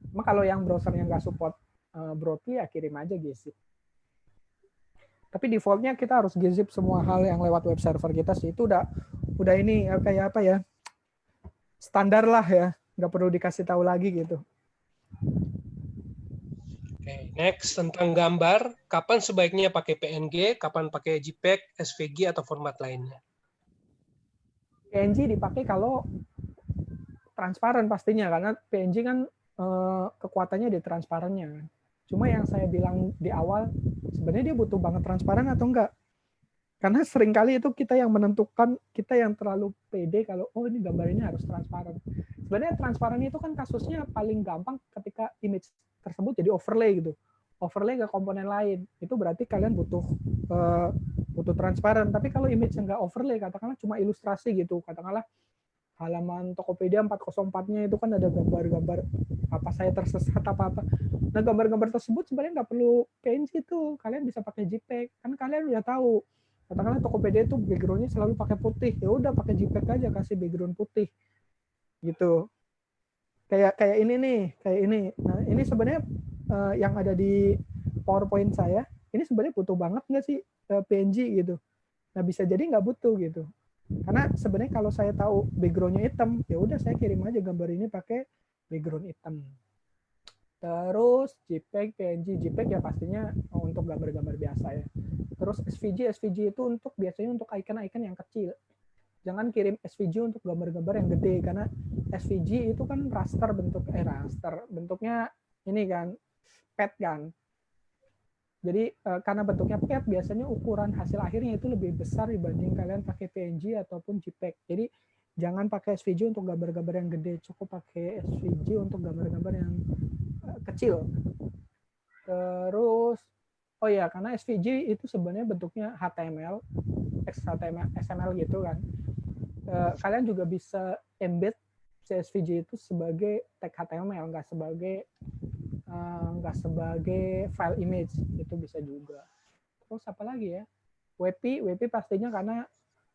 Speaker 1: Cuma kalau yang browsernya nggak support Broadly, ya kirim aja gzip. Tapi defaultnya kita harus gzip semua hal yang lewat web server kita sih. Itu udah ini kayak apa ya, standar lah ya. Nggak perlu dikasih tahu lagi gitu.
Speaker 3: Oke, next tentang gambar, kapan sebaiknya pakai PNG, kapan pakai JPEG, SVG atau format lainnya?
Speaker 1: PNG dipakai kalau transparan pastinya, karena PNG kan kekuatannya di transparannya. Cuma yang saya bilang di awal, sebenarnya dia butuh banget transparan atau enggak? Karena seringkali itu kita yang menentukan, kita yang terlalu pede kalau oh ini gambar ini harus transparan. Sebenarnya transparan itu kan kasusnya paling gampang ketika image tersebut jadi overlay gitu. Overlay ke komponen lain. Itu berarti kalian butuh transparan. Tapi kalau image nggak overlay, katakanlah cuma ilustrasi gitu, katakanlah halaman Tokopedia 404-nya itu kan ada gambar-gambar apa saya tersesat apa-apa. Nah, gambar-gambar tersebut sebenarnya nggak perlu PNG tuh. Kalian bisa pakai JPEG. Kan kalian udah tahu. Katakanlah Tokopedia itu background-nya selalu pakai putih. Ya udah pakai JPEG aja, kasih background putih. Gitu. Kayak ini nih, kayak ini. Nah, ini sebenarnya yang ada di PowerPoint saya, ini sebenarnya butuh banget nggak sih PNG gitu. Nah, bisa jadi nggak butuh gitu. Karena sebenarnya kalau saya tahu background-nya hitam, ya udah saya kirim aja gambar ini pakai background hitam. Terus JPEG, PNG, JPEG ya pastinya untuk gambar-gambar biasa ya. Terus SVG itu biasanya untuk icon-icon yang kecil. Jangan kirim SVG untuk gambar-gambar yang gede, karena SVG itu kan raster bentuknya ini kan pet kan. Jadi karena bentuknya pet, biasanya ukuran hasil akhirnya itu lebih besar dibanding kalian pakai PNG ataupun JPEG. Jadi jangan pakai SVG untuk gambar-gambar yang gede, cukup pakai SVG untuk gambar-gambar yang kecil. Terus, oh ya, karena SVG itu sebenarnya bentuknya HTML, XHTML, XML gitu kan. Kalian juga bisa embed CSVG itu sebagai tag HTML, nggak sebagai file image, itu bisa juga. Terus apa lagi ya? WP pastinya karena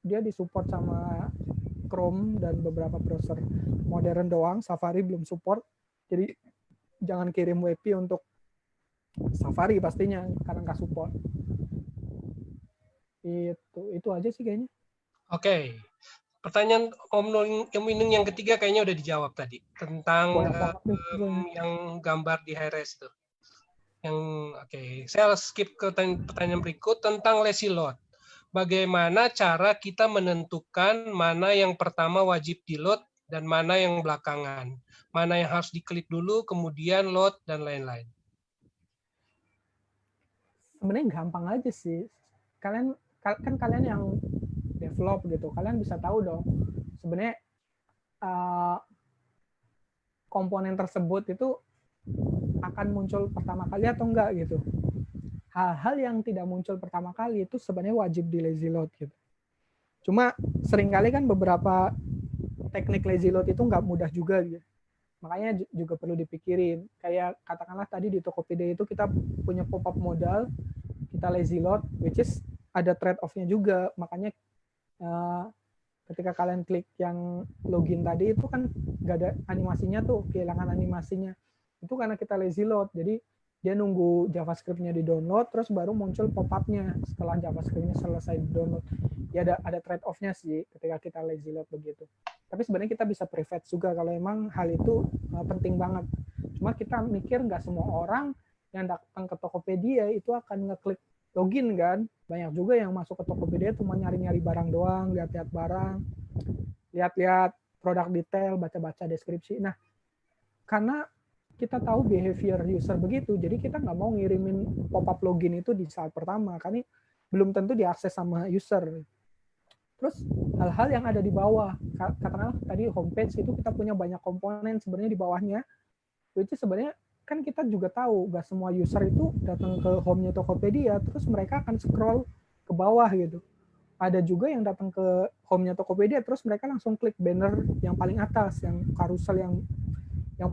Speaker 1: dia disupport sama Chrome dan beberapa browser modern doang, Safari belum support. Jadi jangan kirim WP untuk Safari pastinya karena nggak support. Itu aja sih kayaknya.
Speaker 3: Oke. Pertanyaan Om Inung yang ketiga kayaknya udah dijawab tadi tentang yang gambar di HRS itu. Saya skip ke pertanyaan berikut tentang lazy load. Bagaimana cara kita menentukan mana yang pertama wajib di load dan mana yang belakangan, mana yang harus diklik dulu kemudian load dan lain-lain.
Speaker 1: Sebenarnya gampang aja sih. Kalian yang develop gitu, kalian bisa tahu dong sebenarnya komponen tersebut itu akan muncul pertama kali atau enggak gitu. Hal-hal yang tidak muncul pertama kali itu sebenarnya wajib di lazy load gitu. Cuma seringkali kan beberapa teknik lazy load itu nggak mudah juga gitu. Makanya juga perlu dipikirin. Kayak katakanlah tadi di Tokopedia itu kita punya pop-up modal, kita lazy load, which is ada trade-off-nya juga. Makanya ketika kalian klik yang login tadi itu kan nggak ada animasinya tuh, kehilangan animasinya. Itu karena kita lazy load. Jadi dia nunggu JavaScript-nya di-download, terus baru muncul pop-up-nya setelah JavaScript-nya selesai di-download. Ya ada trade-off-nya sih ketika kita lazy load begitu. Tapi sebenarnya kita bisa private juga kalau emang hal itu penting banget. Cuma kita mikir nggak semua orang yang datang ke Tokopedia itu akan ngeklik login kan. Banyak juga yang masuk ke Tokopedia cuma nyari-nyari barang doang, lihat-lihat barang, lihat-lihat produk detail, baca-baca deskripsi. Nah, karena kita tahu behavior user begitu, jadi kita nggak mau ngirimin pop-up login itu di saat pertama, karena belum tentu diakses sama user. Terus hal-hal yang ada di bawah, katakanlah tadi homepage itu kita punya banyak komponen sebenarnya di bawahnya, itu sebenarnya kan kita juga tahu nggak semua user itu datang ke home-nya Tokopedia, terus mereka akan scroll ke bawah gitu. Ada juga yang datang ke home-nya Tokopedia, terus mereka langsung klik banner yang paling atas, yang carousel yang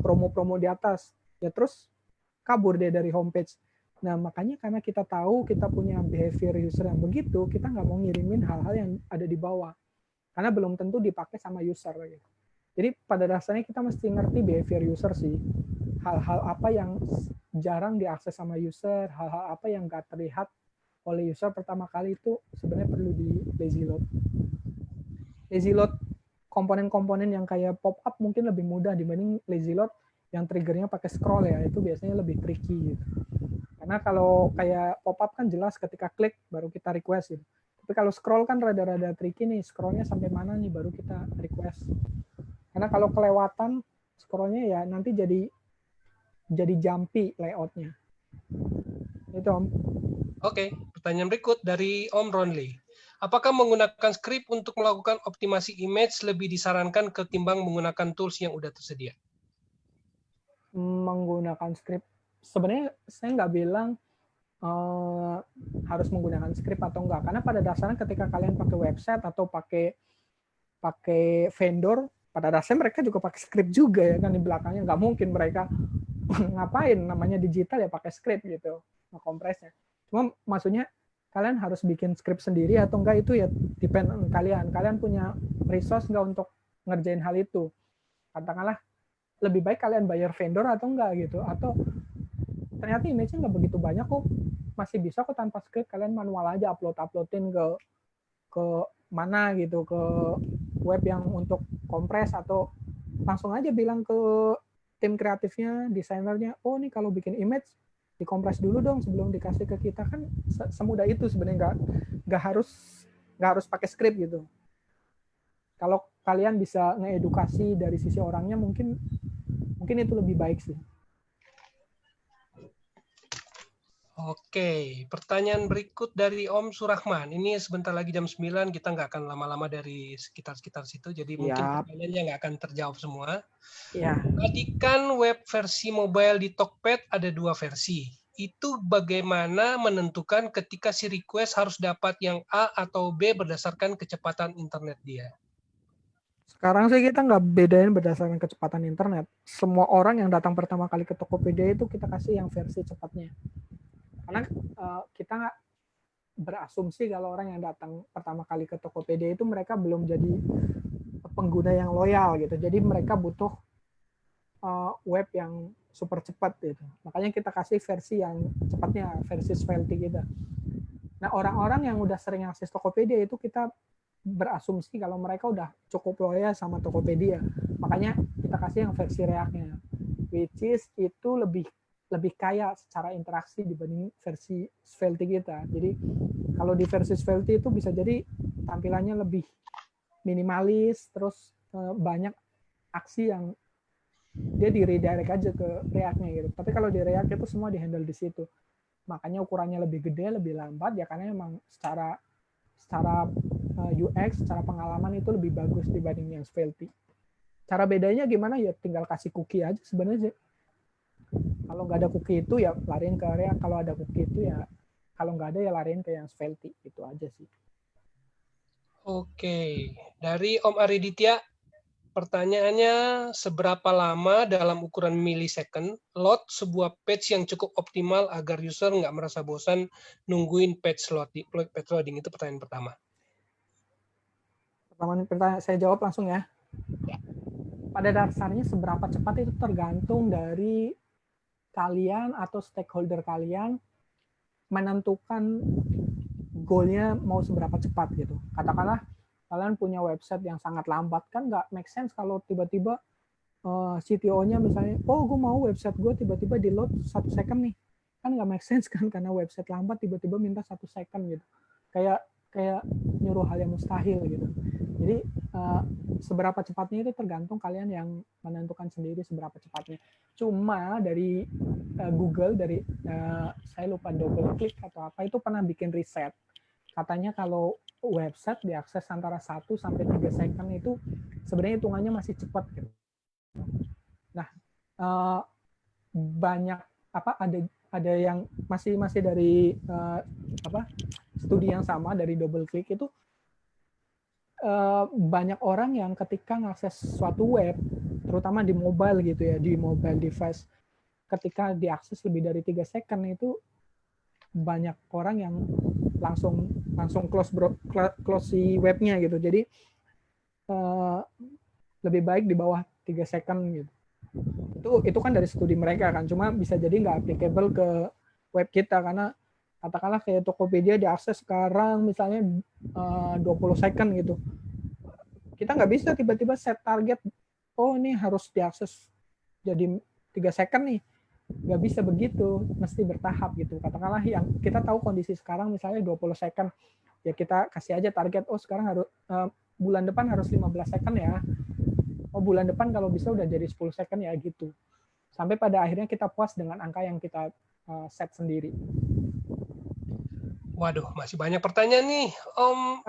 Speaker 1: promo-promo di atas, ya terus kabur deh dari homepage. Nah, makanya karena kita tahu kita punya behavior user yang begitu, kita nggak mau ngirimin hal-hal yang ada di bawah. Karena belum tentu dipakai sama user. Gitu. Jadi pada dasarnya kita mesti ngerti behavior user sih. Hal-hal apa yang jarang diakses sama user, hal-hal apa yang nggak terlihat oleh user pertama kali itu sebenarnya perlu di lazy load. Lazy load komponen-komponen yang kayak pop-up mungkin lebih mudah dibanding lazy load yang triggernya pakai scroll ya, itu biasanya lebih tricky gitu. Karena kalau kayak pop-up kan jelas ketika klik baru kita request gitu. Tapi kalau scroll kan rada-rada tricky nih, scrollnya sampai mana nih baru kita request. Karena kalau kelewatan scrollnya ya nanti jadi jumpy layoutnya. Itu Om.
Speaker 3: Oke, pertanyaan berikut dari Om Ronli. Apakah menggunakan script untuk melakukan optimasi image lebih disarankan ketimbang menggunakan tools yang udah tersedia?
Speaker 1: Menggunakan script, sebenarnya saya nggak bilang harus menggunakan script atau enggak, karena pada dasarnya ketika kalian pakai website atau pakai vendor, pada dasarnya mereka juga pakai script juga ya kan di belakangnya. Nggak mungkin mereka ngapain namanya digital ya pakai script gitu, ngekompresnya. Cuma maksudnya kalian harus bikin script sendiri atau enggak itu ya depend on kalian. Kalian punya resource enggak untuk ngerjain hal itu? Katakanlah lebih baik kalian bayar vendor atau enggak gitu. Atau ternyata image-nya enggak begitu banyak kok. Masih bisa kok tanpa script, kalian manual aja uploadin ke mana gitu, ke web yang untuk kompres, atau langsung aja bilang ke tim kreatifnya, desainernya, oh nih kalau bikin image dikompres dulu dong sebelum dikasih ke kita. Kan semudah itu sebenarnya, nggak harus pakai script gitu. Kalau kalian bisa ngeedukasi dari sisi orangnya, mungkin itu lebih baik sih.
Speaker 3: Oke, pertanyaan berikut dari Om Surahman. Ini sebentar lagi jam 9, kita nggak akan lama-lama dari sekitar-sekitar situ, jadi mungkin
Speaker 1: Siap.
Speaker 3: pertanyaannya nggak akan terjawab semua.
Speaker 1: Ya,
Speaker 3: Tadi kan web versi mobile di Tokped ada 2 versi. Itu bagaimana menentukan ketika si request harus dapat yang A atau B berdasarkan kecepatan internet dia?
Speaker 1: sekarang sih kita nggak bedain berdasarkan kecepatan internet. Semua orang yang datang pertama kali ke Tokopedia itu kita kasih yang versi cepatnya. Karena kita nggak berasumsi kalau orang yang datang pertama kali ke Tokopedia itu mereka belum jadi pengguna yang loyal gitu. Jadi mereka butuh web yang super cepat gitu. Makanya kita kasih versi yang cepatnya, versi Svelte kita. Nah, orang-orang yang udah sering akses Tokopedia itu kita berasumsi kalau mereka udah cukup loyal sama Tokopedia. Makanya kita kasih yang versi React-nya. Which is itu lebih kaya secara interaksi dibanding versi Svelte kita. Jadi kalau di versi Svelte itu bisa jadi tampilannya lebih minimalis, terus banyak aksi yang dia di redirect aja ke React-nya gitu. Tapi kalau di React itu semua di-handle di situ. Makanya ukurannya lebih gede, lebih lambat ya karena memang secara UX, secara pengalaman itu lebih bagus dibanding yang Svelte. Cara bedanya gimana ya tinggal kasih cookie aja sebenarnya. Kalau nggak ada cookie itu ya lariin ke React, kalau ada cookie itu ya kalau nggak ada ya lariin ke yang Svelte, itu aja sih.
Speaker 3: Oke, dari Om Ariditya, pertanyaannya seberapa lama dalam ukuran milisecond load sebuah page yang cukup optimal agar user nggak merasa bosan nungguin page loading? Itu pertanyaan pertama.
Speaker 1: Pertanyaan saya jawab langsung ya. Pada dasarnya seberapa cepat itu tergantung dari kalian atau stakeholder kalian menentukan goalnya mau seberapa cepat gitu. Katakanlah kalian punya website yang sangat lambat, kan nggak make sense kalau tiba-tiba CTO-nya misalnya, oh gue mau website gue tiba-tiba di load 1 second nih, kan nggak make sense kan karena website lambat tiba-tiba minta 1 second gitu, kayak nyuruh hal yang mustahil gitu. Jadi seberapa cepatnya itu tergantung kalian yang menentukan sendiri seberapa cepatnya. Cuma dari Google, dari saya lupa DoubleClick atau apa, itu pernah bikin riset. Katanya kalau website diakses antara 1 sampai 3 second itu sebenarnya hitungannya masih cepat gitu. Nah, banyak ada yang masih dari studi yang sama dari DoubleClick itu banyak orang yang ketika ngakses suatu web, terutama di mobile gitu ya, di mobile device, ketika diakses lebih dari 3 second itu banyak orang yang langsung close si webnya gitu. Jadi lebih baik di bawah 3 second gitu. Itu kan dari studi mereka kan, cuma bisa jadi nggak applicable ke web kita karena katakanlah kayak Tokopedia diakses sekarang misalnya 20 second gitu. Kita nggak bisa tiba-tiba set target, oh ini harus diakses jadi 3 second nih. Nggak bisa begitu, mesti bertahap gitu. Katakanlah yang kita tahu kondisi sekarang misalnya 20 second, ya kita kasih aja target, oh sekarang harus bulan depan harus 15 second ya. Oh bulan depan kalau bisa udah jadi 10 second ya gitu. Sampai pada akhirnya kita puas dengan angka yang kita set sendiri.
Speaker 3: Waduh, masih banyak pertanyaan nih, Om.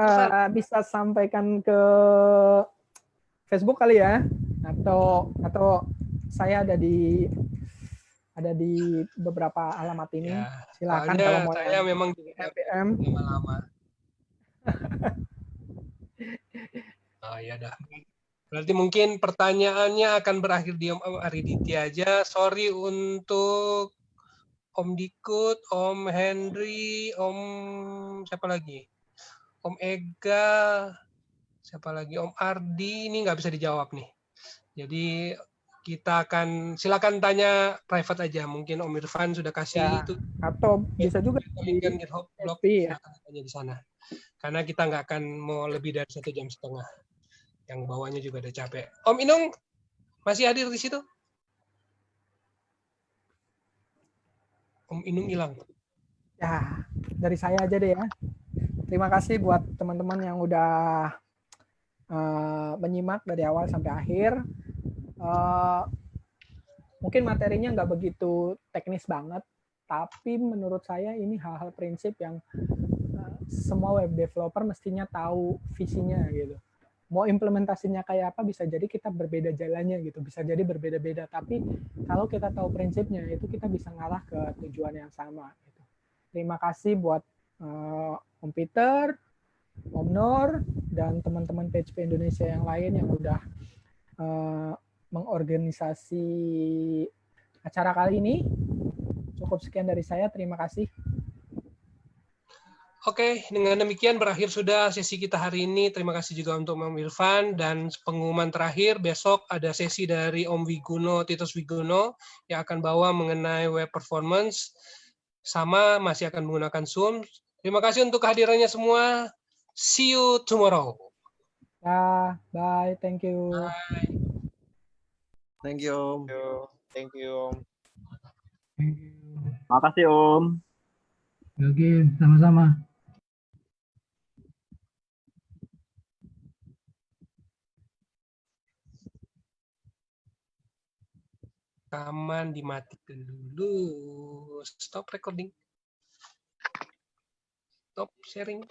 Speaker 1: Bisa sampaikan ke Facebook kali ya, atau saya ada di beberapa alamat ini.
Speaker 3: Ya,
Speaker 1: silakan kalau mau.
Speaker 3: Saya memang
Speaker 1: MPM.
Speaker 3: lama-lama. Oh ya dah. Berarti mungkin pertanyaannya akan berakhir di Om Ariditya aja. Sorry untuk Om Dikut, Om Henry, Om siapa lagi? Om Ega, siapa lagi? Om Ardi, ini nggak bisa dijawab nih. Jadi kita akan silakan tanya private aja. Mungkin Om Irfan sudah kasih
Speaker 1: ya,
Speaker 3: itu.
Speaker 1: Atau bisa juga
Speaker 3: di GitHub blog, silakan tanya di sana. Karena kita nggak akan mau lebih dari 1,5 jam. Yang bawahnya juga udah capek. Om Inung masih hadir di situ? Om Inung hilang.
Speaker 1: Ya, dari saya aja deh ya. Terima kasih buat teman-teman yang udah menyimak dari awal sampai akhir. Mungkin materinya nggak begitu teknis banget, Tapi menurut saya ini hal-hal prinsip yang semua web developer mestinya tahu visinya gitu. Mau implementasinya kayak apa bisa jadi kita berbeda jalannya gitu, bisa jadi berbeda-beda. Tapi kalau kita tahu prinsipnya itu kita bisa ngalah ke tujuan yang sama. Gitu. Terima kasih buat Om Peter, Om Nur, dan teman-teman PHP Indonesia yang lain yang udah mengorganisasi acara kali ini. Cukup sekian dari saya, terima kasih.
Speaker 3: Oke, dengan demikian berakhir sudah sesi kita hari ini. Terima kasih juga untuk Om Irfan, dan pengumuman terakhir besok ada sesi dari Om Wiguno, Titus Wiguno yang akan bawa mengenai web performance, sama masih akan menggunakan Zoom. Terima kasih untuk kehadirannya semua. See you tomorrow.
Speaker 1: Ya, bye, thank you.
Speaker 3: Bye.
Speaker 8: Thank you, Om.
Speaker 2: Thank you, Om.
Speaker 10: Makasih Om.
Speaker 5: Oke, sama-sama.
Speaker 3: Rekaman dimatikan dulu. Stop recording. Stop sharing.